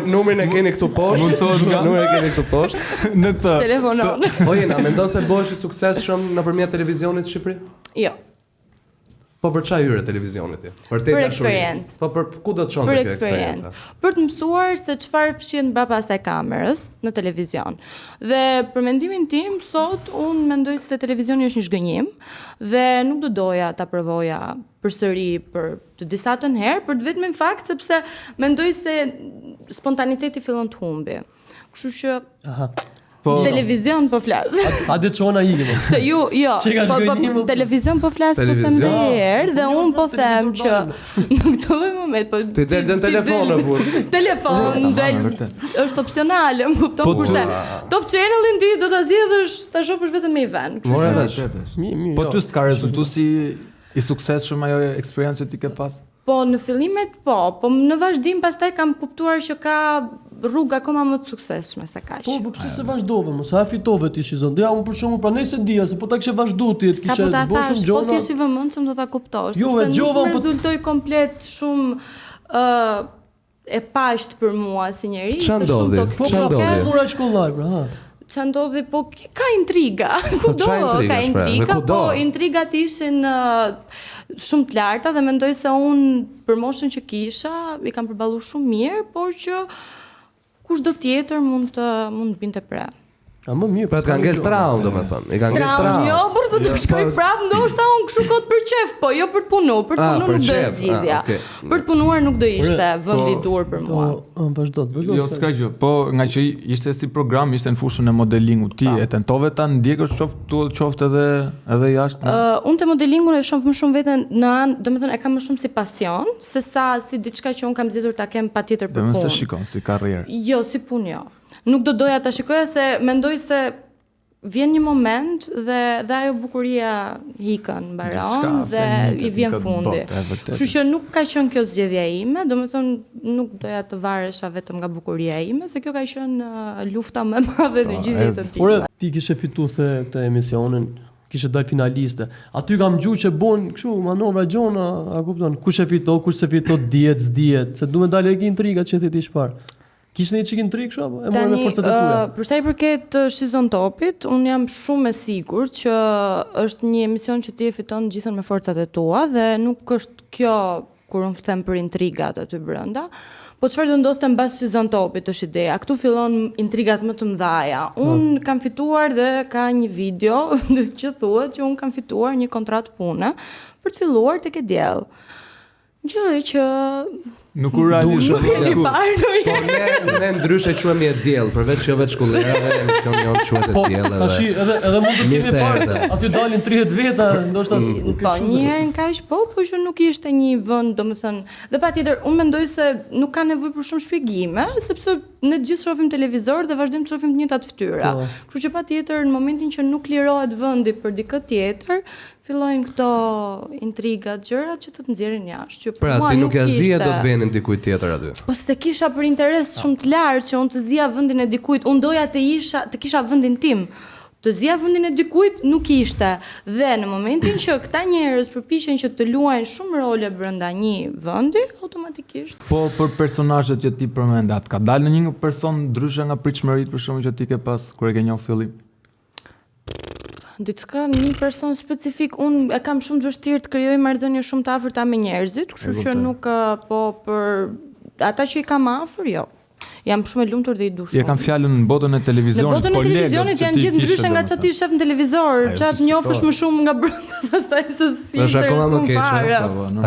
Numrin e keni këtu poshtë. Numrin e keni këtu poshtë. Në këtë telefonon. Po jena, mendon se bëhesh i suksesshëm nëpërmjet televizionit në Shqipëri? Jo. Po për çfarë hyre televizionit ti? Për te dashurisë. Po për ku do të çonte kjo eksperiencë? Për të mësuar se çfarë fshihet brapa asaj kamerës në televizion. Dhe për mendimin tim sot unë mendoj se televizioni është një zhgënjim dhe nuk do doja ta provoja përsëri për të disa të herë për të vetëm fakt sepse mendoj se spontaniteti fillon të humbi. Kështu që televizion po flas. A dhe çona i më. Se jo, televizion po flas po them herë dhe un po them që në këtë moment po ti del në telefon apo? Telefon del është opsionale, më kupton kurse Top Channel-in ti do ta zgjedhësh ta shohësh vetëm me Ivan. Po ty s'ka rezultuar si i suksesshëm ajo eksperiencë që ti ke pas? Po në fillimet po në vazhdim pastaj kam kuptuar që ka rrugë akoma më të suksesshme se kaq. Po pse se vazhdove mos, a fitove ti shizon. Ja, unë për shkakun pra nëse dija se po ta kishe vazhduar ti, kishe boshëm gjona. Po ti je i vëmendshëm do ta kuptosh. Jo, gjova po rezultoi komplet shumë e paqt për mua si njerëz, shumë toksike. Po mura shkollaj pra, ha. Që ndodhi, po ka intriga, ka intriga, po intrigat ishin shumë të larta dhe mendoj se unë për moshën që kisha, i kam përballuar shumë mirë, por që kushdo tjetër mund të binte pre. A më mirë, pra të kanë ngel traum, domethënë. I kanë ngel traum. Jo, por se të shkoj prapë, ndoshta unë kështu kot për qef, po jo për të punuar, për të punuar nuk do të zgjidhja. Për të punuar nuk do ishte vendi i dur për mua. Po, vazhdo. Jo, s'ka gjë. Po, nga që ishte si program, ishte në fushën e modelingut. Ti e tentove ta ndjekësh qoftë edhe jashtë. Unë te modelingun e shoh më shumë veten në anë, domethënë e kam më shumë si pasion, sesa si diçka që unë kam zgjedhur ta kem patjetër për punë. Domethënë se shikon si karrierë. Jo, si punë jo. Nuk do doja ta shikoja se mendoj se vjen një moment dhe ajo bukuria hikën mbaron dhe i vjen fundi. Kështu që nuk ka qenë kjo zgjedhja ime, domethënë nuk doja të varesha vetëm nga bukuria ime, se kjo ka qenë lufta më e madhe në gjithë jetën time. Por ti kishe fituar këtë emisionin, kishe dalë finaliste. Aty kam gjuhë që bën kështu manovra gjona, a kupton? Kush e fiton, kush se fiton, dihet, s'dihet, se duhet dalë edhe intriga që ti çfarë. Kishte një çik intrig kështu apo e morën me forcat e tua? Për sa i përket Shizon Topit, un jam shumë e sigurt që është një emision që ti e fiton gjithën me forcat e tua dhe nuk është kjo kur un them për intrigat aty brenda. Po çfarë do ndodhte mbas Shizon Topit është ideja. Këtu fillon intrigat më të mëdha. Un kam fituar dhe ka një video që thuhet që un kam fituar një kontratë pune për të filluar tek e diell. Gjë që nuk u realizoi. Po ne ndryshe quhemi e diell, përveç që vetë shkollera emisioni jon quhet e diell edhe. Tash edhe mund të si parë. Aty dalin 30 veta, ndoshta po një herë kaq po që nuk ishte një vend, domethënë. Dhe patjetër unë mendoj se nuk ka nevojë për shumë shpjegime, sepse ne gjithë shohim televizor dhe vazhdojmë të shohim të njëjtat fytyra. Kështu që patjetër në momentin që nuk lirohet vendi për dikë tjetër, fillojnë këto intrigat, gjërat që të nxjerrin jashtë. Pra ti nuk ja zije do të vënin dikujt tjetër aty. Po se kisha për interes shumë të lartë që unë të zija vendin e dikujt, unë doja të kisha vendin tim. Të zija vendin e dikujt nuk ishte. Dhe në momentin që këta njerëz përpiqen që të luajnë shumë role brenda një vendi, automatikisht. Po për personazhet që ti përmendat, ka dalë në një person ndryshe nga pritshmëritë për shkakun që ti ke pas kur e ke njohur fillim? Diçka një person specifik, unë e kam shumë të vështirë të krijoj marrëdhënie shumë të afërta me njerëzit, kështu që nuk po për ata që i kam afër, jo. Jam shumë e lumtur dhe i duh shumë. Je kam fjalën në botën e televizionit. Në botën e televizionit janë gjithë ndryshe nga çati shef në televizor, çat njofësh më shumë nga brenda, pastaj se si intereson fare.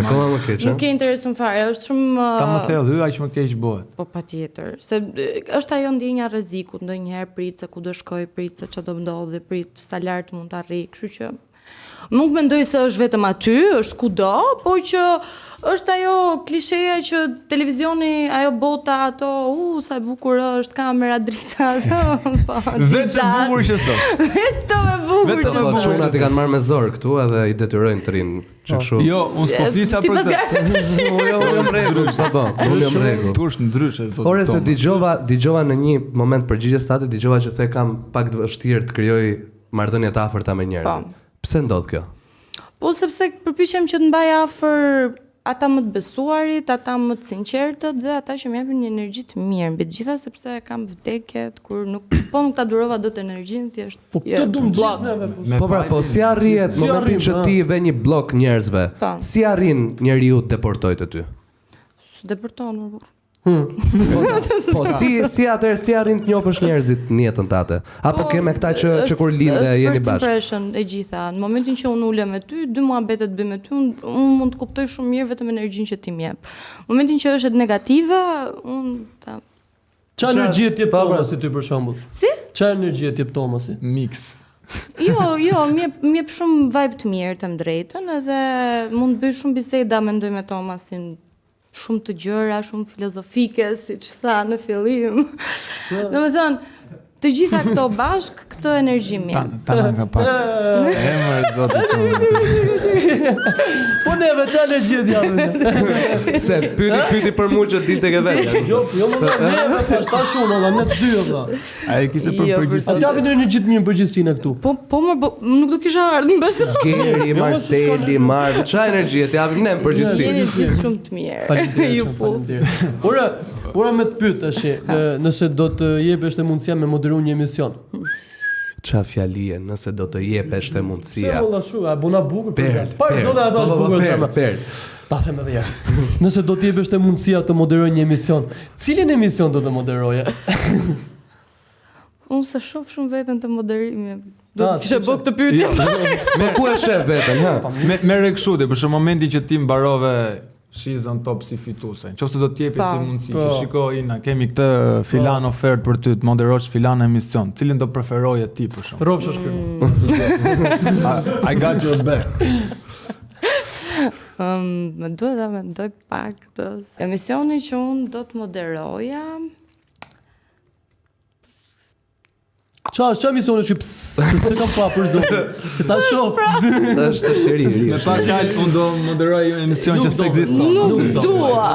Akoma më keq. Nuk e intereson fare, është shumë sa më thellë hy aq më keq bëhet. Po patjetër, se është ajo ndjenja rrezikut, ndonjëherë prit se ku do shkoj, prit se ç'do ndodhi, prit sa lart mund të arrijë, kështu që nuk mendoj se është vetëm aty, është kudo, po që është ajo klisheja që televizioni, ajo bota, ato, sa e bukur është kamera drita, ato, po. Vetë e bukur që sot. Vetëm e bukur që sot. Çunat i kanë marrë me zor këtu edhe i detyrojnë të rinë. Jo, unë s'po flisa për këtë. Unë jam rregull, po. Unë jam rregull. Tush ndryshe zot. Por se dëgjova në një moment përgjigjes tate, dëgjova që the kam pak të vështirë të krijoj marrëdhënie të afërta me njerëzit. Pse ndodh kjo? Po sepse përpiqem që të mbaj afër ata më të besuarit, ata më të sinqertët dhe ata që më japin një energji të mirë mbi të gjitha sepse kam vdekjet kur nuk ta durova dot energjinë thjesht. Po këtë duam gjithë. Po si arrihet momentin që ti ve një blok njerëzve? Si arrin njeriu të deportojë të ty? Deporton më. Po si arrin të njohësh njerëzit në jetën tate? Apo ke me këta që kur lindë jeni bashkë? First impression e gjitha. Në momentin që unë ulem me ty, 2 muhabetet bëj me ty, unë mund të kuptoj shumë mirë vetëm energjinë që ti më jep. Në momentin që është negative, unë ta Çfarë energji të jep Tomasi ty për shembull? Si? Çfarë energji të jep Tomasi? Mix. Jo, më jep shumë vibe të mirë të drejtën edhe mund të bëj shumë biseda mendoj me Tomasin. Shumë të gjëra, shumë filozofike, siç tha në fillim. Domethënë, të gjitha këto bashk, këtë energji mirë. Ta nga pak. Emër zotit tonë. Po neve çfarë energji japin? Se pyeti për mua që dilte ke vetë. Jo, më neve tash unë, ne të dy valla. Ai kishte për përgjithësi. A japin energji të mirë në përgjithësinë këtu? Po nuk do kisha ardhur mbas. Geri, Marceli, Marv, çfarë energji të japin ne në përgjithësi? Energji shumë të mirë. Ora me të pyet tash, nëse do të jepesh të mundësia me moderuar një emision. Qa fjalie, nëse do të jepesh të mundësia. Se valla shu, a bona bukur për fjalë. Po do të ato bukur. Ta them edhe ja. Nëse do të jepesh të mundësia të moderoj një emision, cilin emision do të moderoje? Unë se shoh shumë veten të moderimit. Do të kishe bë këtë pyetje. Me ku e shef veten, ha? Merre kështu, për shembull momentin që ti mbarove shizën top si fituese. Nëse do të jepi si mundësi, që shiko Ina, kemi këtë filan ofertë për ty të moderosh filan emision. Cilin do preferoje ti për shembull? Rrofsh shpirt. I got your back. Më duhet ta mendoj pak këtë. Emisioni që unë do të moderoja. Çfarë emisioni që se kam pa për zotin. Se ta shoh. Është shtëri. Me pak fjalë unë do moderoj një emision që s'ekziston. Nuk dua.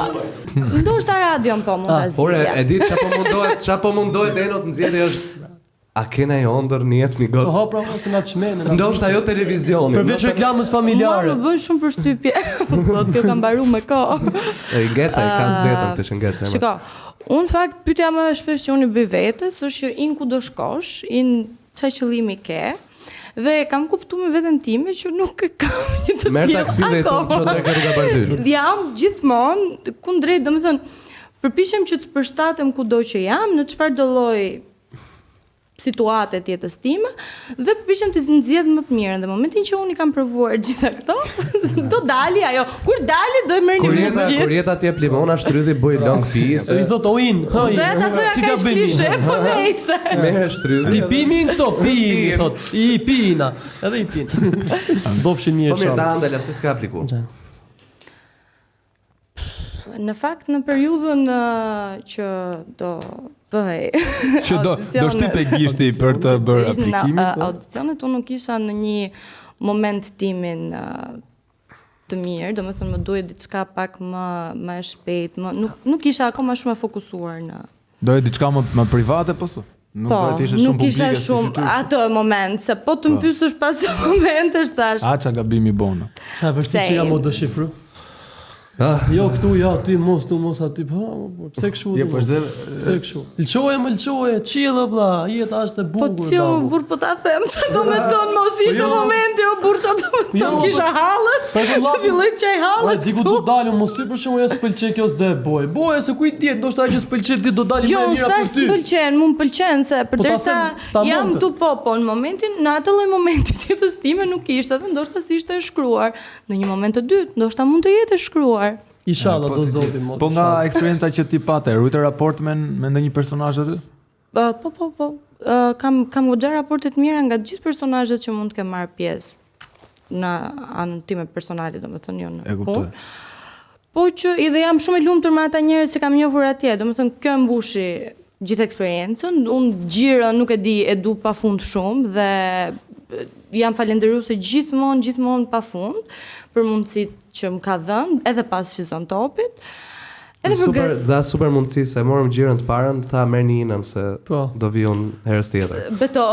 Ndoshta radion po mund ta zgjidhja. Ore, e di çapo mundohet Enot nxjerrë është a kena e ondër në jetë mi gotë? Po pra mos na çmenë. Ndoshta ajo televizioni. Përveç reklamës familjare. Më bën shumë përshtypje. Sot kjo kam mbaruar me kohë. E Geca e ka vetëm të shëngeca. Shiko, unë fakt pyetja më shpesh që unë bëj vetes është që in ku do shkosh, in çfarë qëllimi ke. Dhe kam kuptuar me veten time që nuk e kam një të tillë. Merr taksi dhe thon çfarë do të rruga Bardhyl. Jam gjithmonë kundrejt, domethënë përpiqem që të përshtatem kudo që jam, në çfarë do lloj situate të jetës time dhe përpiqem të nxjerr më të mirën. Në momentin që unë i kam provuar gjitha këto, do dali ajo. Kur dali do e merrni me gjithë. Kur jeta ti jep limona, shtrydhi bëj long peace. I thot Oin, si ka shkrishe, po nejse. Merr shtrydhi. Ti pimin këto, pi, thot, i pina, edhe i pin. Bofshin mirë çfarë. Po mirë, ta ndalem se s'ka aplikuar. Në fakt në periudhën që do bëj që do shtype gishti për të bërë aplikimin. Audicionet unë nuk isha në një moment timin të mirë, domethënë më duhet diçka pak më e shpejt, nuk isha akoma shumë e fokusuar në. Doje diçka më private po thua? Nuk isha shumë ato moment, se po të më pyesësh pas momentesh tash. Aça gabimi bona. Sa vërtet që jam do shifru? Jo këtu, ja, ty mos aty, pse kështu? Jo, po s'de. Pse kështu? Lçoje, çillë vlla, jeta është e bukur. Po çu burr po ta them, çfarë do me ton mos ishte momenti o burr çfarë do me ton kisha hallët. Të filloj të çaj hallët. Diku do dalë, mos ty për shkakun s'pëlqej kjo s'de boj. Boje se kujt diet, ndoshta që s'pëlqej ti do dalë më mirë apo ty. Jo, s'tash m'pëlqen, më pëlqen se përderisa jam tu po në momentin, në atë lloj momenti jetës time nuk ishte, dhe ndoshta si ishte e shkruar. Në një moment të dytë, ndoshta mund të jetë e shkruar. Inshallah do zoti mos. Po nga eksperienca që ti patë, rujtë raport me ndonjë personazh aty? Po. Kam goxha raporte të mira nga të gjithë personazhet që mund të kem marr pjesë në anën time personale, domethënë jo në punë. Po që edhe jam shumë e lumtur me ata njerëz që kam njohur atje, domethënë kjo mbushi gjithë eksperiencën. Unë gjirën nuk e di, e du pafund shumë dhe jam falendëruese gjithmonë pafund për mundësitë që më ka dhënë edhe pas Shizon Topit. Super mundësi se morëm gjirën të parën, tha merrni Inën se do vi unë herës tjetër. Beto.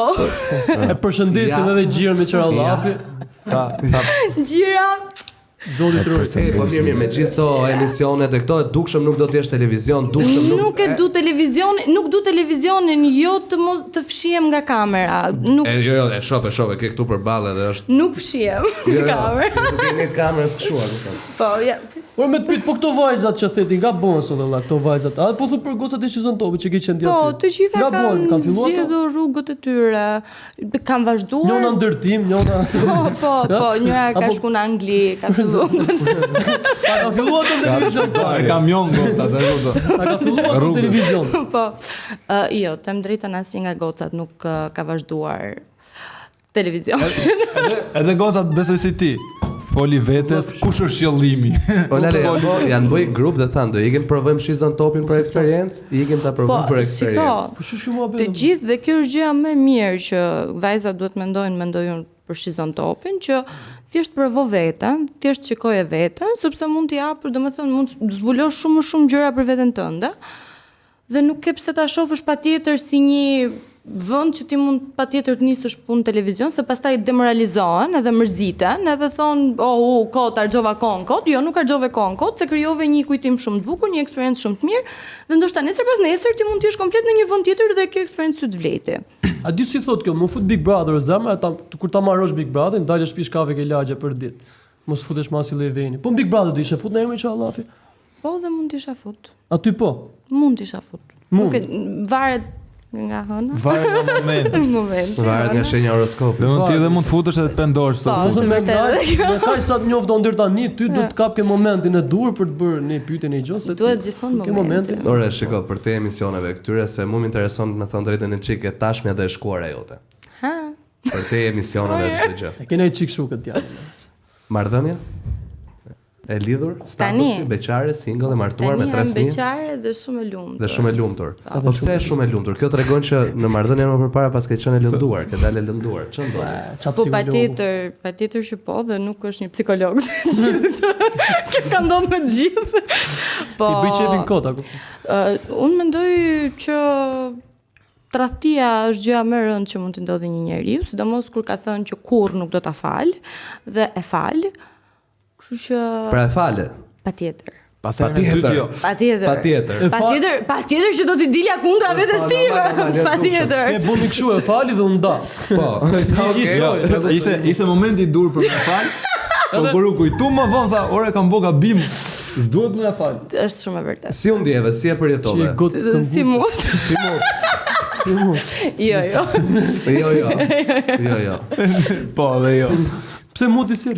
E përshëndesim edhe gjirën me Qerallafi. Gjira Zoti troj. Po mirë, me gjithë so emisionet e këto e dukshëm nuk do të jesh televizion, dukshëm nuk e du televizionin, nuk du televizionin jo të fshihem nga kamera. Nuk jo, e shoh, ke këtu përballë dhe është. Nuk fshihem nga kamera. Nuk keni kamerës kështu apo. Po, ja. Por me të pyet po këto vajzat që theti nga bon sot valla këto vajzat. A po thu për gocat e shizon topi që ke qenë ti aty. Po, të gjitha kanë zgjedhur rrugët e tyre. Kanë vazhduar. Njëra ndërtim, njëra. Po, njëra ka shkuar në Angli, ka filluar. Ka filluar në televizion. Kamion gocat, ka filluar në televizion. Po. Jo, them drejtën asnjë nga gocat nuk ka vazhduar televizion. Edhe gocat besoj si ti. Foli vetes, kush është qëllimi? Po lale, janë bëj grup dhe thanë, do ikim provojmë shizon topin për eksperiencë, ikim ta provojmë për eksperiencë. Po shumë të gjithë dhe kjo është gjëja më e mirë që vajzat duhet mendojnë për shizon topin, që thjesht provo veten, thjesht shikoje veten, sepse mund t'i japësh, domethënë mund të zbulosh shumë gjëra për veten tënde. Dhe nuk ke pse ta shohësh patjetër si një vend që ti mund patjetër të nisësh punë televizion, se pastaj demoralizohen edhe mërziten, edhe thon, kot harxova kohën kot, jo nuk harxove kohën kot, se krijove një kujtim shumë të bukur, një eksperiencë shumë të mirë, dhe ndoshta nesër pas nesër ti mund të jesh komplet në një vend tjetër dhe kjo eksperiencë të vlejti. A di si thot kjo, më fut Big Brother zemra, kur ta marrësh Big Brother, dalësh pish kafe ke lagje për ditë. Mos futesh masi leveni. Po Big Brother do ishe fut në emrin që Allafi. Po dhe mund të isha fut. Aty po. Mund të isha fut. Nuk varet nga hëna. Varet nga momenti. Varet nga shenja horoskopi. Dhe ti edhe mund të futesh edhe të pendosh. Po, me kaq sa të njoft ndër tani, ty do të kapke momentin e dur për të bërë një pyetje në gjë, se duhet gjithmonë momentin. Ore, shiko, për te emisioneve këtyre se mua më intereson me thënë drejtën e çike tashmja dhe e shkuara jote. Ha. Për te emisioneve çdo gjë. E keni çik kështu këtë djalë. Marrëdhënia? E lidhur, statusi, beqare, single, e martuar me 3 fëmijë. Tani jam beqare dhe shumë e lumtur. Dhe shumë e lumtur. Po pse është shumë e lumtur? Kjo tregon që në marrëdhënien më përpara pas ke qenë e lënduar, ke dalë lënduar. Ç'o ndodhi? Po patjetër që po, dhe nuk është një psikolog. Kjo ka ndodhur me të gjithë. Po. I bëj çefin kot apo? Unë mendoj që tradhtia është gjëja më e rëndë që mund të ndodhi një njeriu, sidomos kur ka thënë që kurrë nuk do ta fal dhe e fal. Kështu që pra e fale. Patjetër. Patjetër që do t'i dilja kundra vetes time. Patjetër. E bëni kështu e fali dhe u nda. Po. Ishte momenti i dur për me fal. Po kur u kujtu më vonë tha, ore kam bë gabim. S'duhet më fal. Është shumë e vërtetë. Si u ndjeve, si e përjetove? Si mund. Jo. Po, dhe jo. Pse muti seri?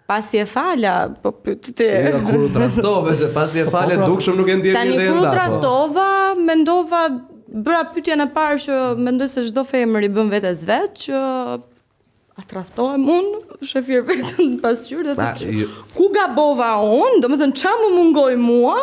Pasi e fala, po pyeti. Jo, kur u tradhtove se pasi e fale dukshëm nuk e ndjej tani kur u tradhtova, mendova, bëra pyetjen e parë që mendoj se çdo femër i bën vetes vet që a tradhtohem unë, shefir vetën pasqyrë dhe thotë ku gabova unë, domethënë ç'a më mungoi mua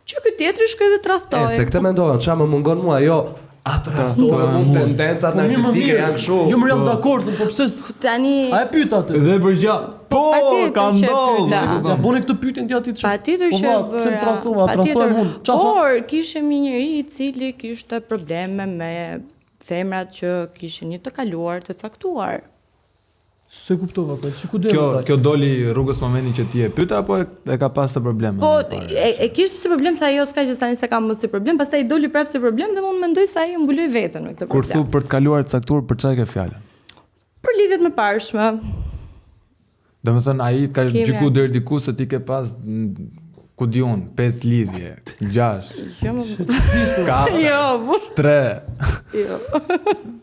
që ky tjetri shkoi dhe tradhtoi. Se këtë mendova, ç'a më mungon mua, jo a tradhtohem unë, tendencat narcistike janë kështu. Jo më jam dakord, po pse tani a e pyet atë? Dhe për gjë. Po, ka ndodhur. Ja bëni këtë pyetjen ti aty çfarë? Patjetër që pse tradhtova, unë. Por kishte një njeri i cili kishte probleme me femrat që kishin një të kaluar të caktuar. Se kuptova po, si ku do? Kjo doli rrugës momentin që ti e pyet apo e ka pas të probleme? Po, e kishte si problem, tha jo, s'ka që tani se kam mos si problem, pastaj doli prapë si problem dhe unë mendoj se ai mbuloi veten me këtë problem. Kur thu për të kaluar të caktuar, për çfarë ke fjalën? Për lidhjet me parshme. Domethënë ai ka gjyku deri diku se ti ke pas ku di unë, 5 lidhje, 6. Jo, 4. Jo, 3. Jo.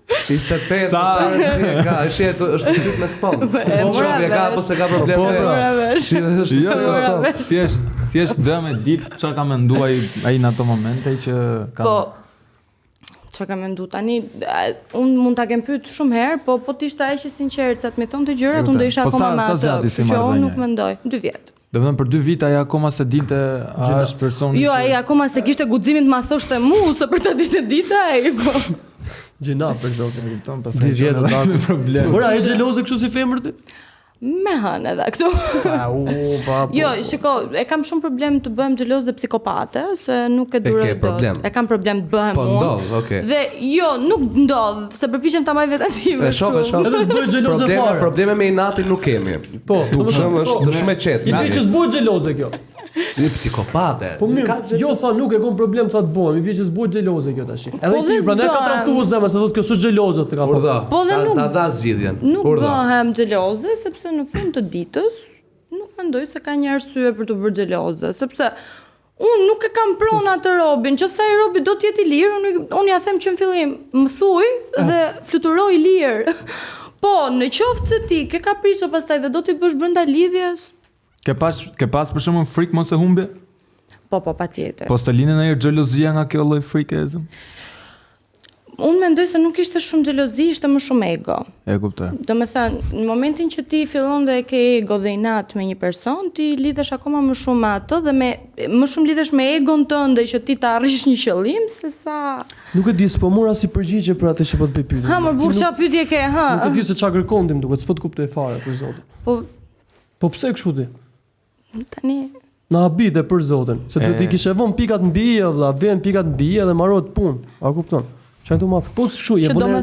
25 ka, është typ me spon. Po shoqë ka apo se ka probleme. Jo, thjesht do me ditë çfarë ka menduar ai në ato momente që ka. Po. Çka kam menduar tani, unë mund ta kem pyet shumë herë, po t'ishte aq i sinqert sa të më thonte gjërat, unë do isha akoma me atë. Që unë nuk mendoj, 2 vjet. Domethënë për 2 vite ai akoma se dinte a është person. Jo, ai akoma se kishte guximin të ma thoshte mua se për ta ditë ai, po. Gjina për zotin, kupton, pastaj vjet do të problem. Ora, ai xheloze kështu si femër ti? Me hënë edhe këtu. Jo, shiko, e kam shumë problem të bëhem xheloz dhe psikopate, se nuk e duroj dot. E kam problem të bëhem unë. Po ndodh, okay. Dhe jo, nuk ndodh, se përpiqem ta mbaj veten time. Shoh. Edhe s'bëj xheloze fare. Probleme me inatin nuk kemi. Po, domethënë është shumë e qetë. I bëj që s'bëj xheloze kjo. Ti psikopate. Po mirë, jo tha nuk e kam problem sa të bëhem, i vjen që s'bëj xheloze kjo tash. Edhe ti prandaj ka traftuar zemra se thotë kjo s'është xheloze të ka thonë. Po dhe nuk ta zgjidhjen. Nuk bëhem xheloze sepse në fund të ditës nuk mendoj se ka një arsye për të bërë xheloze, sepse unë nuk e kam pronë atë robin, qofse ai robi do të jetë i lirë, unë ja them që në fillim, më thuj dhe fluturoj i lirë. Po, në qoftë se ti ke kapriço pastaj dhe do t'i bësh brenda lidhjes, Ke pas për shembull frikë mos e humbje? Po, patjetër. Po s'të linë ndonjëherë xhelozia nga kjo lloj frike ezëm? Unë mendoj se nuk ishte shumë xhelozi, ishte më shumë ego. E kuptoj. Domethënë, në momentin që ti fillon dhe ke ego dhe inat me një person, ti lidhesh akoma më shumë me atë dhe më shumë lidhesh me egon tënde që ti të arrish një qëllim se sa. Nuk e di, s'po mora si përgjigje për atë që po të bëj pyetje. Ha, më burr çfarë pyetje ke, ha? Nuk e di se çfarë kërkon ti, më duket, s'po të kuptoj fare për zotin. Po pse kështu ti? Tani na habite për zotin, se duhet i kishe vënë pikat mbi vëlla, vjen pikat mbi dhe mbarohet punë. A kupton? Çfarë do më? Po kështu, je vonë.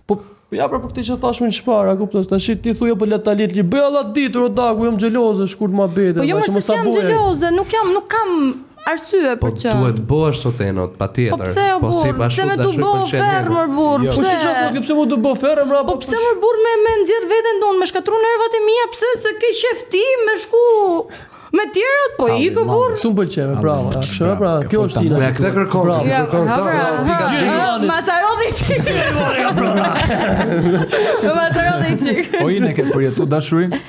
Po ja për këtë që thash unë çfarë, a kupton? Tash ti thuaj po le ta lit, bëj alla ditur o dagu, jam xheloze, shkurt më bete. Po jo më se jam xheloze, nuk kam arsye për çfarë. Po duhet bëhesh sotenot, patjetër. Po pse o burr? Pse më do bë fermer burr? Po si çfarë, pse më do bë fermer? Po pse më burr me nxjerr veten tonë, me shkatrur nervat e mia, pse se ke qefti me shku me tjerat, po ikë burr. Tu m'pëlqeve, bravo. Pra, kjo është tina. Me këtë kërkon. Macarodhi çik. Macarodhi çik. O i ne ke përjetu dashurinë?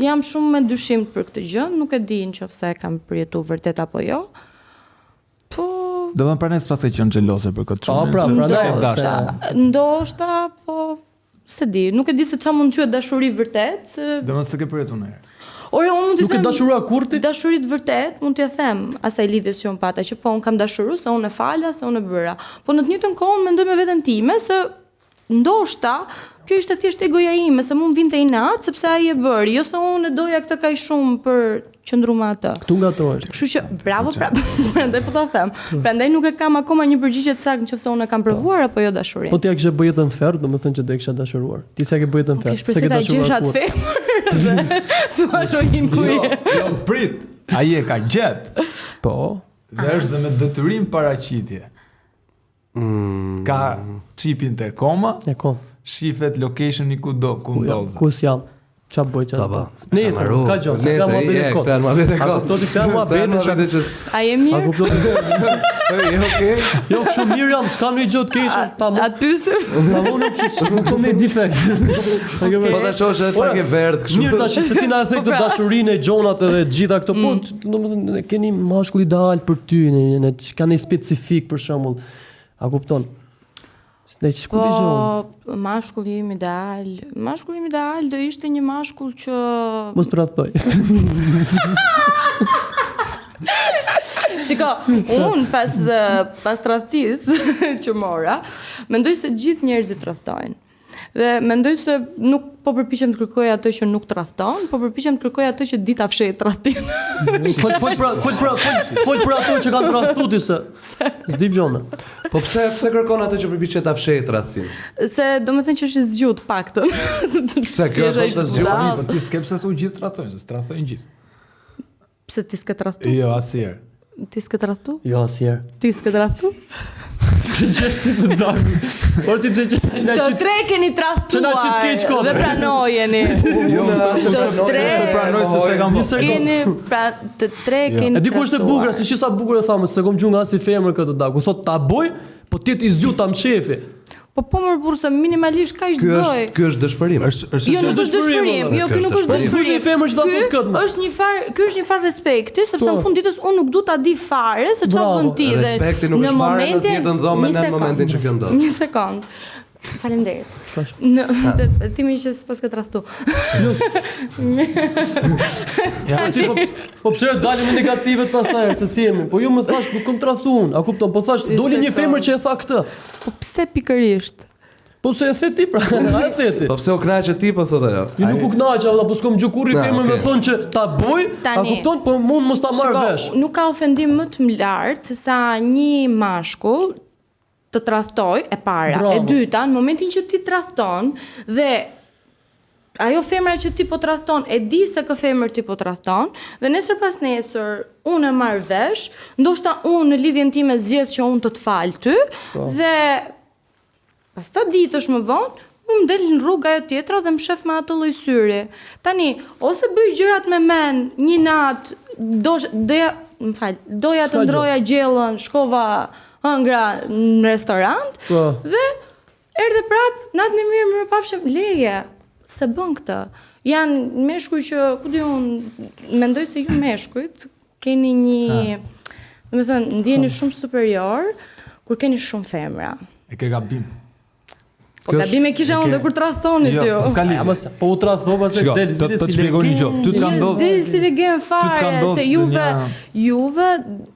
Jam shumë me dyshim për këtë gjë, nuk e di nëse e kam përjetuar vërtet apo jo. Po do të pranë s'pasoj qenë xheloze për këtë çështje. Pra, ndoshta, po se di, nuk e di se çfarë mund të quhet dashuri vërtet, se do të ke përjetuar ndonjëherë. Ore, unë mund të them. Nuk e dashurua kurti? Dashurit vërtet, mund t'ja them asaj lidhjes që unë pata, që po unë kam dashuru, se unë e fala, se unë e bëra. Po në të njëjtën kohë mendoj me veten time se ndoshta kjo ishte thjesht egoja ime, se mund vinte inat sepse ai e bëri, jo se unë e doja këtë kaq shumë për qëndru me atë. Këtu ngatrohesh. Kështu që bravo, prandaj po ta them. Prandaj nuk e kam akoma një përgjigje të saktë nëse unë e kam provuar apo jo dashurinë. Po ti ja kishe bërë jetën ferr, domethënë që do e kisha dashuruar. Ti sa ke bërë jetën ferr? Se ke dashuruar kur? Thua shojin ku je. Jo, prit. Ai e ka gjet. Po. Dhe është dhe me detyrim paraqitje. Ka chipin te koma. E kom. Shifet location-i ku ndodh. Ku jam? Qa bëj qatë? Nesër, s'ka gjë, s'ka më bete kot. Nesër, më bete kot. A kuptoti s'ka më bete që... A je mirë? A kuptoti? Jo, kështu mirë jam, s'ka një gjë të keqe. A të pysim? Ta më në kështu, nuk kom një defekt. Po ta shosh edhe pak e verdh kështu. Mirë tash, se ti na e thek të dashurinë e gjonat edhe gjitha këto, po, domethënë keni mashkull ideal për ty, ka një specifik për shembull. A kupton? Po, mashkulli im ideal do ishte një mashkull që... Mos tradhtoj. Shiko, unë pas tradhtis që mora, mendoj se gjithë njerëzit tradhtojnë. Dhe mendoj se nuk po përpiqem të kërkoj atë që nuk tradhton, po përpiqem të kërkoj atë që dita fshet tradhtin. Fol për ato që kanë tradhtuar ti se. S'dim gjona. Po pse kërkon atë që përpiqet ta fshet tradhtin? Se domethënë që është i zgjut paktën. Pse kjo është të zgjut? Po ti s'ke pse thu gjithë tradhtojnë, se tradhtojnë gjithë. Pse ti s'ke tradhtu? Jo, asnjëherë. Ti s'ke tradhtu? Jo, asnjëherë. Ti s'ke tradhtu? Ç'është të dark. Por ti ç'është na të tre keni tradhtuar dhe pranojeni. Jo, të tre pranoj se se kam keni të tre keni. E di ku është e bukur, se çisa bukur e thamë, se kom gjuar nga si femër këtë dag. U thot ta boj, po ti i zgjutam shefi. Po më burr se minimalisht kaq bëj. Ky është dëshpërim. Jo, nuk është dëshpërim. Jo, ky nuk është dëshpërim. Ky është një farë respekti, sepse në fund ditës unë nuk du ta di fare se çfarë bën ti dhe respekti nuk është fare në jetën dhomën në momentin që kjo ndodh. Një sekond. Faleminderit. Ti më që s'pas ka tradhtu. Po pse dalim negativet pastaj se si jemi. Po ju më thash nuk kam tradhtuar. A kupton? Po thash doli një femër që e tha këtë. Po pse pikërisht? Po se e the ti pra, a e the ti. Po pse u kënaqe ti po thotë ajo? Ti nuk u kënaqe, valla, po s'kam gjukurri femrën me thonë që ta bëj, a kupton, po mund mos ta marr vesh. Nuk ka ofendim më të lartë se sa një mashkull të tradhtoj e para, e dyta, në momentin që ti tradhton dhe ajo femra që ti po tradhton e di se kë femër ti po tradhton dhe nesër pas nesër unë e marr vesh, ndoshta unë në lidhjen time zgjedh që unë të fal ty dhe pas ta ditësh më vonë, më del në rrugë ajo tjetra dhe më shef me atë lloj syri. Tani, ose bëj gjërat me men, një natë, doja të ndroja gjellën, shkova hëngra në restorant, dhe erdhe prap, natën e mirë më pafshem, leje, se bën këtë. Janë meshkuj që, ku di unë, mendoj se ju meshkujt, keni një, do të thënë, ndjeni shumë superior, kur keni shumë femra. E ke gabim. Po gabim e kisha unë dhe kur tradhtoni ty. Po u tradhtova se del të të shpjegoj një gjë. Ty të ka ndodhur. Del si legend fare se juve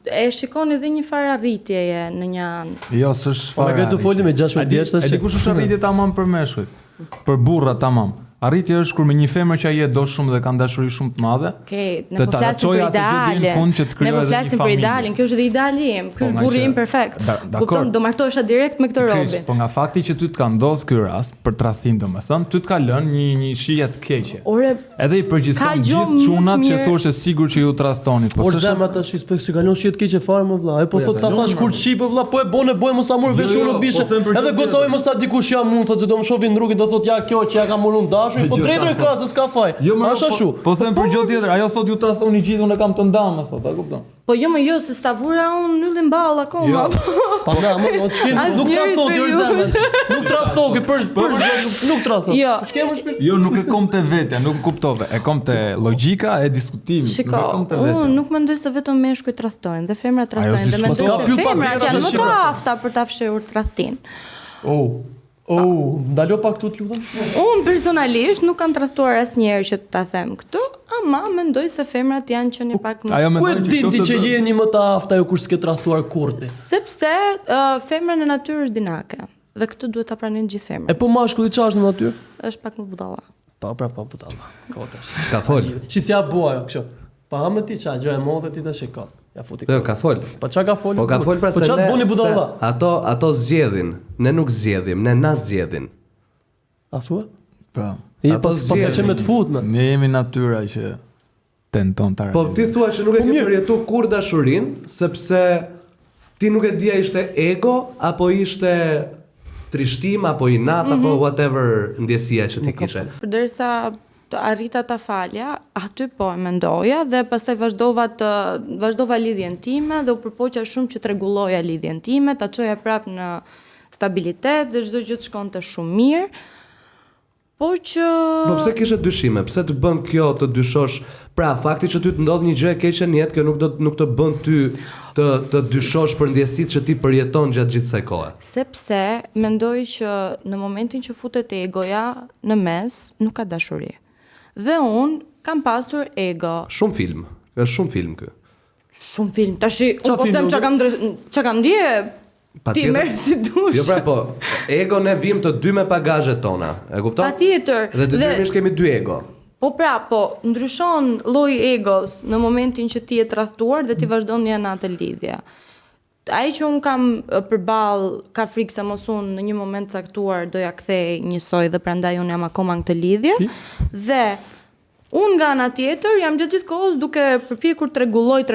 e shikoni edhe një farë arritjeje në një anë. Jo, s'është fare. Po këtu folim me 16 vjeç tash. E di kush është arritje tamam për meshkujt. Për burra tamam. Arritje është kur me një femër që ai e do shumë dhe ka dashuri shumë të madhe. Okej, ne po flasim për idealin. Ne po flasim për idealin, kjo është edhe ideali im, ky është burri im perfekt. Kupton, do martohesha direkt me këtë robin. Po nga fakti që ty të ka ndodhur ky rast për tradhtim domethënë, ty të ka lënë një shije të keqe. Edhe i përgjithson gjithë çunat që thoshte sigurt që ju tradhtoni, po s'është. Por tash si kalon shije të keqe fare më vëlla. Ai po thot ta thash kur shih po vëlla, po e bën mos ta mor vesh unë bishë. Edhe gocoj mos ta dikush jam mund thotë se do më shohin në rrugë do thotë ja kjo që ja ka morun po drejtër ka se s'ka faj. Asha shu. Po them për gjë tjetër, ajo thot ju tradhtoni gjithë unë kam të ndamë thot, a kupton? Po jo më jo se sta vura unë yllin ball akoma. Po na, më çkin nuk tradhtohet ju zemra. Nuk tradhtohet për nuk tradhtohet. Jo. Shkem është. Jo, nuk e kom te vetja, nuk kuptove. E kom te logjika e diskutimit, nuk e kom te vetja. Unë nuk mendoj se vetëm meshkujt tradhtojnë, dhe femrat tradhtojnë, dhe mendoj se femrat janë më të afta për ta fshehur tradhtin. Ndalo pak këtu të lutem. Unë personalisht nuk kam tradhtuar asnjëherë që ta them këtu, ama mendoj se femrat janë qenë pak më. Ku e di që jeni më të afta ju kur s'ke tradhtuar kurrë? Sepse femra në natyrë është dinake. Dhe këtë duhet ta pranojnë gjithë femrat. E po mashkulli ç'është në natyrë? Është pak më budalla. Po budalla. Kotash. Ka fol. Si ja bua ajo kështu. Pa hamë ti ç'a gjë e modhe ti tash e ka. Ja futi. Jo, ka fol. Po ç'a ka fol? Po ka fol pra se ç'a buni budalla? Ato zgjedhin, ne nuk zgjedhim, ne na zgjedhin. A thua? Po. Pas që me të fut me. Ne jemi natyra që tenton ta. Po ti thua që nuk e ke përjetu kur dashurinë, sepse ti nuk e dia ishte ego apo ishte trishtim apo inat apo whatever ndjesia që ti kishe. Përderisa arrita ta falja, aty po e mendoja dhe pastaj vazhdova lidhjen time dhe u përpoqja shumë që t'rregulloja lidhjen time, ta çoja prap në stabilitet dhe çdo gjë të shkonte shumë mirë. Po pse kishe dyshime? Pse të bën kjo të dyshosh? Pra, fakti që ty të ndodh një gjë e keqe në jetë, kjo nuk të bën ty të dyshosh për ndjesitë që ti përjeton gjatë gjithë kësaj kohe. Sepse mendoj që në momentin që futet egoja në mes, nuk ka dashuri. Dhe unë kam pasur ego. Shumë film. Është shumë film ky. Shumë film. Tashi, unë po them çka kam ndje. Ti merr si dush. Jo pra po, ego ne vim të dy me bagazhet tona, e kupton? Patjetër. Dhe detyrimisht kemi dy ego. Po pra, po, ndryshon lloji egos në momentin që ti je tradhtuar dhe ti vazhdon në atë lidhje. Ai që unë kam përballë ka frikë se mos unë në një moment caktuar doja kthej njësoj dhe prandaj unë jam akoma në këtë lidhje. Dhe unë nga ana tjetër jam gjithë kohës duke përpjekur të rregulloj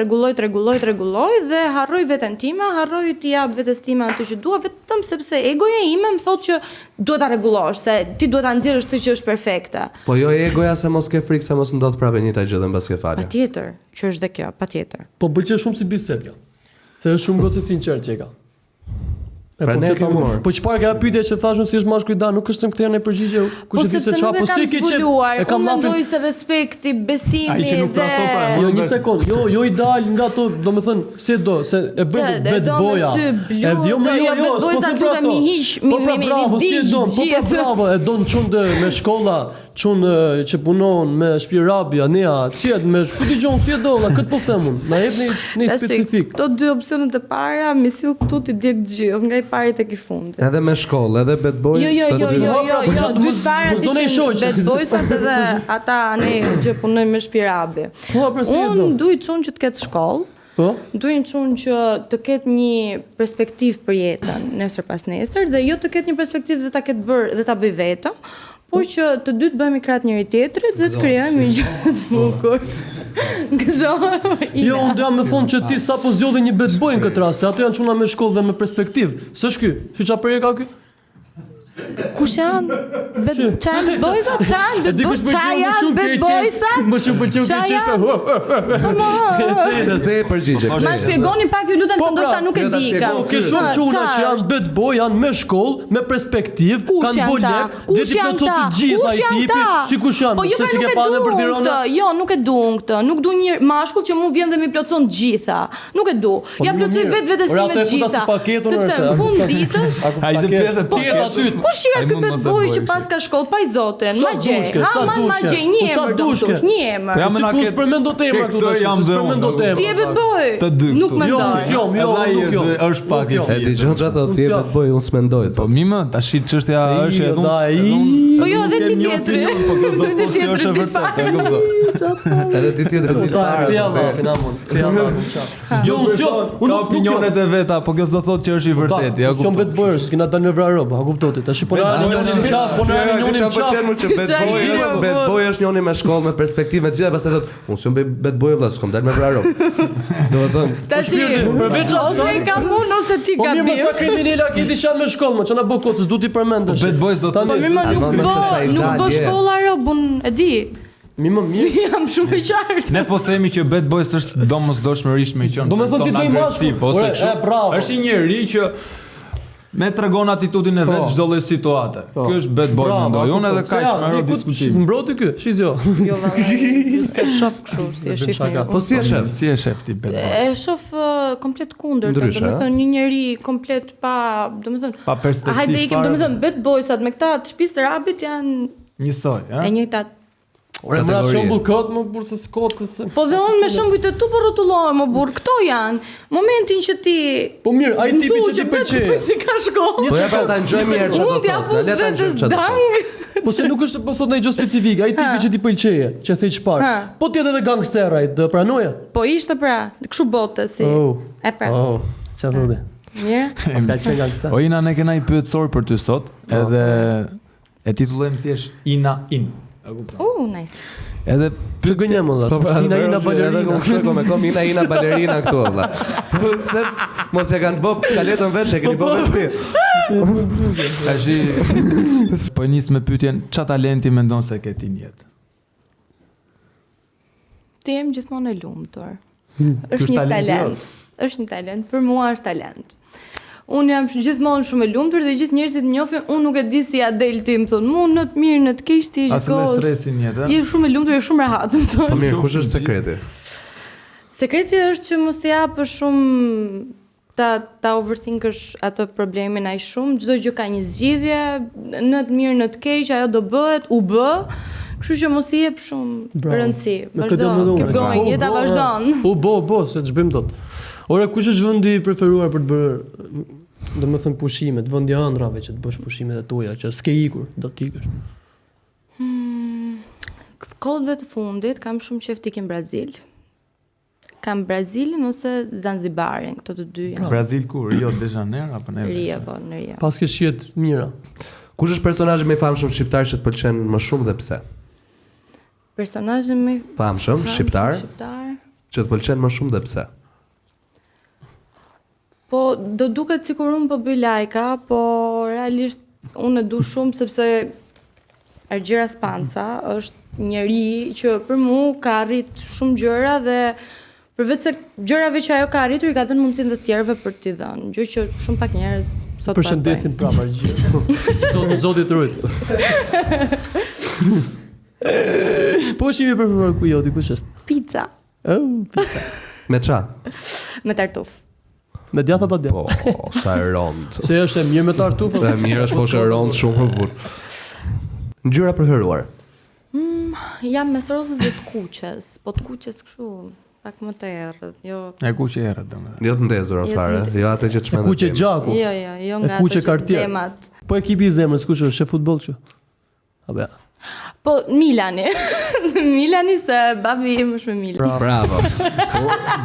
dhe harroj veten time, harroj të jap vetes time atë që dua vetëm sepse egoja ime më thotë që duhet ta rregullosh, se ti duhet ta nxjerrësh këtë që është perfekte. Po jo egoja se mos ke frikë se mos ndodh prapë njëta gjë dhe mbas ke falë. Patjetër, që është dhe kjo, patjetër. Po pëlqen shumë si bisedë kjo. Se është shumë gocë sinqert që e ka. Pra ne kemi marrë. Po çfarë ka pyetje që thashun si është mashkull i da, nuk është të kthehen në përgjigje. Kush e di se çfarë, po si ke qenë? E kam mendoj se respekti, besimi dhe jo një sekond, jo i dal nga ato, domethënë, si do, se e bën vet boja. Jo, boja duhet mi hiq, mi di. Po bravo, e don çunde me shkolla, çun që punon me shpirabia, nea, ciet me ku dëgjon si e do, këtë po them unë. Na jepni një specifik. Këto dy opsionet e para mi sill këtu ti djeg gjithë, nga i pari tek i fundit. Edhe me shkollë, edhe bad boy. Jo, dy të parat ishin bad boysat edhe ata ne që punojmë me shpirabi. Unë duj çun që të ketë shkollë. Po? Duin çun që të ketë një perspektivë për jetën nesër pas nesër dhe jo të ketë një perspektivë dhe ta ketë bërë dhe ta bëj vetëm, por që të dy të bëhemi krahas njëri tjetrit dhe të krijojmë një gjë të bukur. Jo, unë doja me thonë që ti sapo zgjodhe një bad boy në këtë rast, se ato janë çuna me shkollë dhe me perspektivë. S'është ky? Si çfarë për e ka ky? Kush janë? Bad boysa? Bad boysa? Më shumë pëlqeu kjo çështje. Se e përgjigje. Ma shpjegoni pak ju lutem se ndoshta nuk e di kam. Ke shumë çuna që janë bad boy, janë me shkollë, me perspektivë, kanë bolek, dhe ti plotso të gjitha i tipi, si kush janë? Po jo, Se si ke parë për Tiranë? Jo, nuk e duan këtë. Nuk du një mashkull që mu vjen dhe mi plotson të gjitha. Nuk e du. Ja plotsoj vetes time të gjitha. Sepse në fund ditës, Ai të pjesë tjetër. kush je ky bad boy që pas ka shkollë pa i zotin? Ma gjej. Ma gjej një emër domosdosh, një emër. Ja më na ke përmendo të emra këtu. Ti je bad boy. Të dy. Nuk mendoj. Jo, nuk jo. Është pak i E dëgjon çfarë thotë ti bad boy, unë s'mendoj. Po mima, tash çështja është edhe Po jo, edhe ti tjetri. Po kjo do të thotë është e vërtetë, e kuptoj. Edhe ti tjetër di para. Jo, Unë opinionet e veta, po kjo do thotë që është i vërtetë, ja kuptoj. Bad boy është, kena dalë me vrarë roba, ha kuptoti. Tash po na njonim çaf, po na njonim çaf. Bad boy është njëri me shkollë, me perspektivë të gjitha, pastaj thotë, unë s'jam bad boy vëlla, s'kam dalë me vrarë roba. Do të thonë, tash përveç ose e kam unë ose ti ka. Po mirë sa kriminala ke di çan me shkollë, më çana bë kocës, du ti përmendesh. Bad boys do të Po mirë, nuk bë shkolla robun, e di. Mirë. Jam shumë e qartë. Ne po themi që bad boys është domosdoshmërisht me qenë. Do të thotë ti do i mashkull, ose është një njerëz që me tregon atitudin e vet çdo lloj situate. Ky është bad boy mendoj unë edhe kaq më rrot diskutim. Mbroti ky, shizjo. Jo valla, se shoh kështu, si e shih. Po si e shef? Si e shef ti bad boy? E shoh komplet kundër, domethënë një njeri komplet pa, domethënë pa perspektivë. Hajde ikim, domethënë bad boysat me këta të shtëpisë të rabit janë njësoj, ha? E njëjta. Ora më shembull kot më burr se skocës. Po dhe unë me shembull të tu po rrotullohem më burr. Këto janë momentin që ti. Po mirë, ai tipi që ti pëlqej. Si ka shkollë. Po ja pra ta ngjoj mirë çfarë do të thotë. Le ta ngjoj çfarë. Po se nuk është po thot ndonjë gjë specifike, ai tipi që ti pëlqeje, që thej çfarë. Po ti edhe gangster ai, do pranoje? Po ishte pra, kështu bote si. E pra. Çfarë thotë? Mirë. Paska që gangster. Po Ina ne kena një pyetësor për ty sot, edhe e titullojmë thjesht Ina In. Nice. Edhe të gënjem valla. Ina balerina, Ina balerina këtu valla. Se mos e kanë bë skaletën veç, e keni bërë vetë. Tash po nis me pyetjen, ç'a talenti mendon se ke ti në jetë? Ti jam gjithmonë e lumtur. Është një talent. Është një talent, për mua është talent. Unë jam gjithmonë shumë e lumtur dhe gjithë njerëzit më njohin, unë nuk e di si ja del ti, më thonë, "Mu në të mirë, në të keq ti je gjithkohë." Asnjë stresin jetë. Je shumë e lumtur, je shumë rehat, më thonë. Po mirë, kush është sekreti? Sekreti është që mos të japësh shumë ta overthinkësh atë problemin aq shumë, çdo gjë ka një zgjidhje, në të mirë, në të keq, ajo do bëhet, u bë. Kështu që mos i jep shumë rëndësi. Vazhdo, keep going, jeta vazhdon. Po, se ç'bëm dot. Ora kush është vendi i preferuar për të bërë, domethënë pushimet, vendi ëndrave që të bësh pushimet e tua, që s'ke ikur, do të ikësh. Kohëve të fundit kam shumë qejf të ikim në Brazil. Kam Brazilin ose Zanzibarin, këto të dy janë. Brazil ku? Rio de Janeiro apo në Rio, po, në Rio. Pas ke shihet mira. Kush është personazhi më i famshëm shqiptar që të pëlqen më shumë dhe pse? Personazhi më i famshëm shqiptar që të pëlqen më shumë dhe pse? Po, do duket sikur unë po bëj lajka, po realisht unë e du shumë sepse Argjera Spanca është njeri që për mu ka arrit shumë gjëra dhe përveç se gjërave që ajo ka arritur i ka dhënë mundësinë të tjerëve për t'i dhënë, gjë që shumë pak njerëz sot pa. Përshëndesim prapë Argjera. Zoti të rujt. Po shihni preferuar ku joti kush është? Pizza. Pizza. Me ça? Me tartuf. Me djath apo djath? Po, sa e rond. Se është e mirë me tartuf? E mirë është, po është e rond shumë e bukur. Ngjyra preferuar? Jam mes rozës dhe të kuqes, po të kuqes kështu pak më të errët, jo. E kuqe errët domethënë. Jo të ndezur fare, jo atë që të shmendet. Kuqe gjaku. Jo nga ato temat. Po ekipi i zemrës, kush është shef futboll kështu? Apo ja. Po Milani. Milani se babi im është me Milan. Bravo.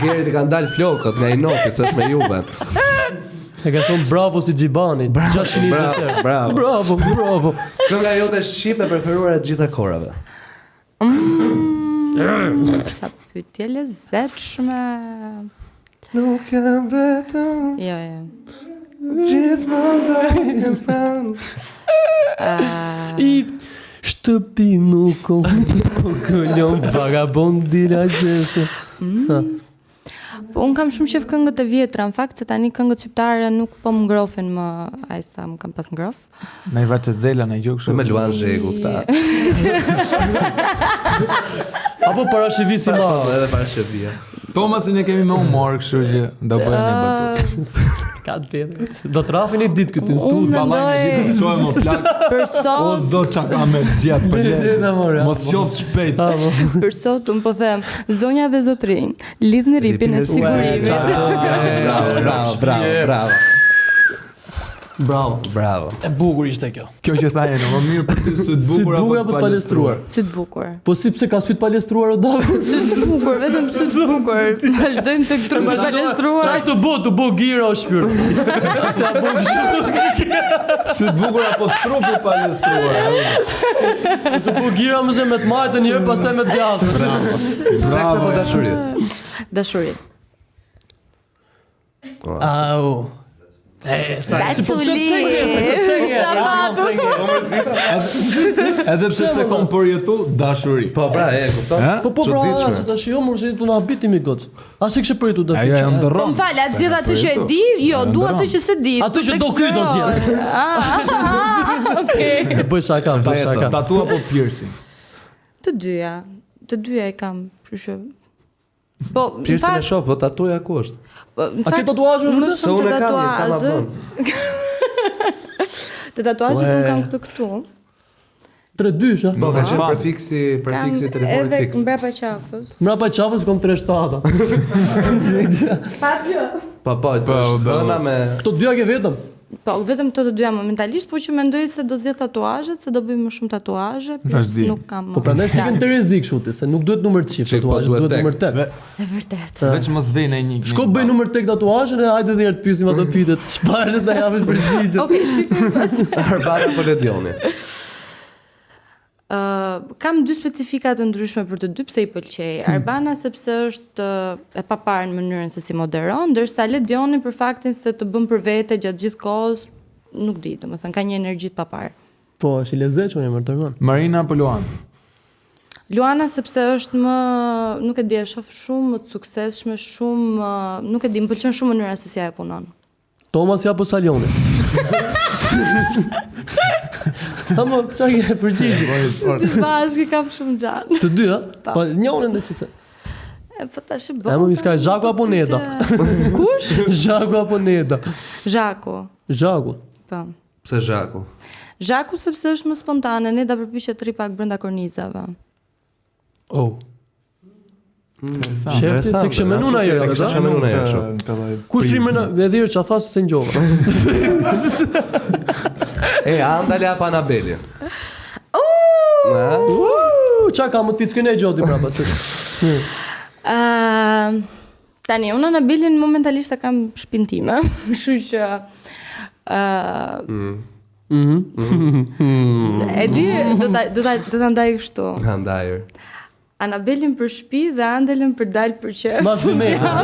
Geri të kanë dalë flokët nga Inoki, s'është me Juve. E ka thonë bravo si Gjibani, 620 Bravo. Bravo. Kënga jote shqipe preferuar e të gjitha kohërave. Sa pyetje lezetshme. Nuk jam vetëm Jo. gjithmonë do jem pranë. I shtëpi nuk o këllon vagabondi la gjese. Po unë kam shumë qef këngët e vjetra, në fakt se tani këngët shqiptare nuk po më ngrofin më aq sa më kam pas ngrof. Në i vaçë zela në gjokë shumë. Me Luan Zhegu këta. Apo parashivisi ma. Edhe parashivia. Tomasin e kemi me humor, kështu që do bëjmë një batutë. Ka të tjetër. Do të rafin një ditë këtë në studio. Unë mendoj Çoj më plak. për O sot, do çaka me gjatë për jetë. Mos qoftë shpejt. për sot unë po them, zonja dhe zotrinj, lidhni ripin e sigurimit. Bravo. E bukur ishte kjo. Kjo që tha jeni, më mirë për ty syt bukur Syt bukur apo të palestruar? Syt bukur. Po si pse ka syt palestruar o dalë? Syt bukur, vetëm syt bukur. Vazhdojnë të këtu palestruar. Çaj të bo gira o shpirt. syt bukur apo trupi palestruar. Të bo gira mëse me të majtë njërë, pastaj me të djathë. Seks apo dashuri? Dashuri. Au. That's so lit. Edhe pse se kom për jetu dashuri. Po pra, kupton? Po pra, që ta shijo mërë se tu na habiti mi gotë. Asi kështë për jetu të Ajo e Po ndërron. më falë, atë gjithë atë që e di, jo, dua atë që se di. Atë që do kyt do zjedh. Okej. Se bëj shaka, bëj shaka. Tatu apo piercing? Të dyja e kam, kështu. Po, në Piercing e fakt, shoh, po tatuja ku është? në A ke fakt, tatuazhe më në Se shumë unë të e kam, sa ma tatuazhet. bën. Të tatuazhet unë kam këtu. 3-2, Po, ka qenë prefiksi Kam telefonit edhe fiks. mbrapa qafës. mrapa qafës kom 3-7. Po, bëna me... Këto dyja ke vetëm? Po, vetëm këto të dyja momentalisht, po që mendoj se do zgjedh tatuazhet, se do bëj më shumë tatuazhe, plus Vazhdi. nuk kam. Po prandaj si vjen të rrezik kështu ti, se nuk duhet numër çift tatuazhe, duhet duhet tek. numër tek. E vërtet. Veç mos vej në një. Shko bëj numër tek tatuazhin e hajde dhe herë të pyesim ato pyetjet. Çfarë të japësh përgjigje? Okej, shifim pas. Arbara po Ledioni. Kam dy specifika të ndryshme për të dy pse i pëlqej. Arbana sepse është e paparë në mënyrën se si moderon, ndërsa Ledioni për faktin se të bën për vete gjatë gjithë kohës, nuk di, domethënë ka një energji të paparë. Po, është i lezetshëm emër tërman. Marina apo Luan? Luana sepse është më, nuk e di, e shoh shumë më të suksesshme, shumë, nuk e di, më pëlqen shumë mënyra se si ajo punon. Tomas apo Salioni? Amo, çfarë ke përgjigje? Të bashkë kam shumë gjatë. Të dy, a? Po njërin në çse. Po tash e E më miska Zhaku apo Neda? Kush? Zhaku apo Neda? Zhaku. Zhaku. Po. Pse Zhaku? Zhaku sepse është më spontane, Neda përpiqet të rri pak brenda kornizave. Oh. Shefti, se kështë menun ajo, se kështë menun ajo, kështu. Kush rimena, e dhirë që a thasë se njova. E, andale apo Anabeli? Qa ka më të pickën e gjoti prapa se. Tani, unë Anabilin momentalisht e kam shpintime, kështu që e di, do ta ndaj kështu. Andajër. Anabelin për shtëpi dhe Andelin për dalë për qef. Mas 2 metës.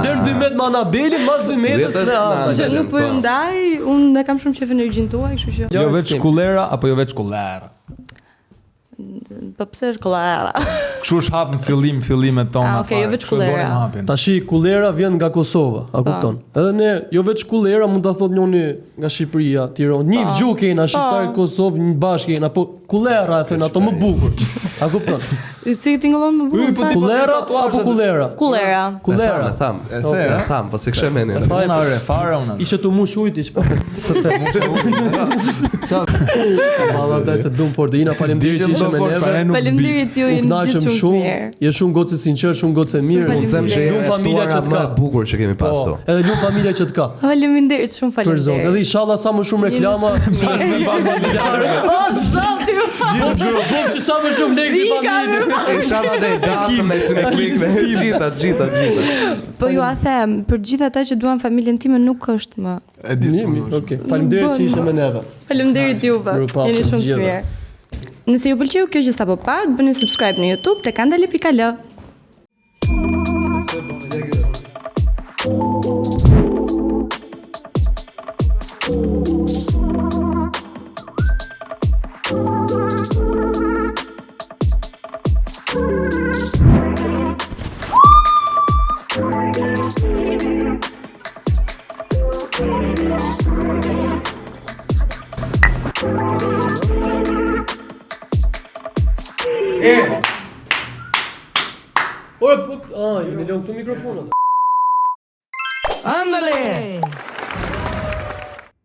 Dërë 2 metë me Anabelin, mas 2 metës me Kështu Andel. që nuk po ju ndaj, unë e kam shumë qef energjinë tuaj, kështu që. Jo veç shkullera apo jo veç shkullera? Po pse është kollera? Kështu është hapën fillimet tona. Okej, jo veç shkullera. Tashi kullera vjen nga Kosova, a kupton? Edhe ne jo veç kullera mund ta thot njëri nga Shqipëria, Tiranë. Një gjuhë kena shqiptar Kosovë, një bashkë kena, po kullera e thënë ato më bukur. A kupton? Si tingëllon më bukur? Kullera apo kullera? Kullera. Kullera. E tham, po se kështë meni. Fona ore, fara unë. Ishe të mush ujt ish. Valla daj se dum for dina, faleminderit që ishe. ishe me neve. Faleminderit ju, jeni gjithë shumë mirë. Je shumë gocë sinqer, shumë gocë mirë. Unë them që je familja që të ka bukur që kemi pas këtu. Edhe ju familja që të ka. Faleminderit, shumë faleminderit. Edhe inshallah sa më shumë reklama. O zoti. Po sa më shumë lekë si familje. Inshallah ne dasëm me syne klikme. Gjitha. Po ju a them, për gjithë ata që duan familjen time nuk është më. Okej. Faleminderit që ishe me neve. Faleminderit juve. Jeni shumë të mirë. Nëse ju pëlqeu kjo që sapo pa, bëni subscribe në YouTube tek andale.al. Ora, jeni lënë këtu mikrofonat. Ándale.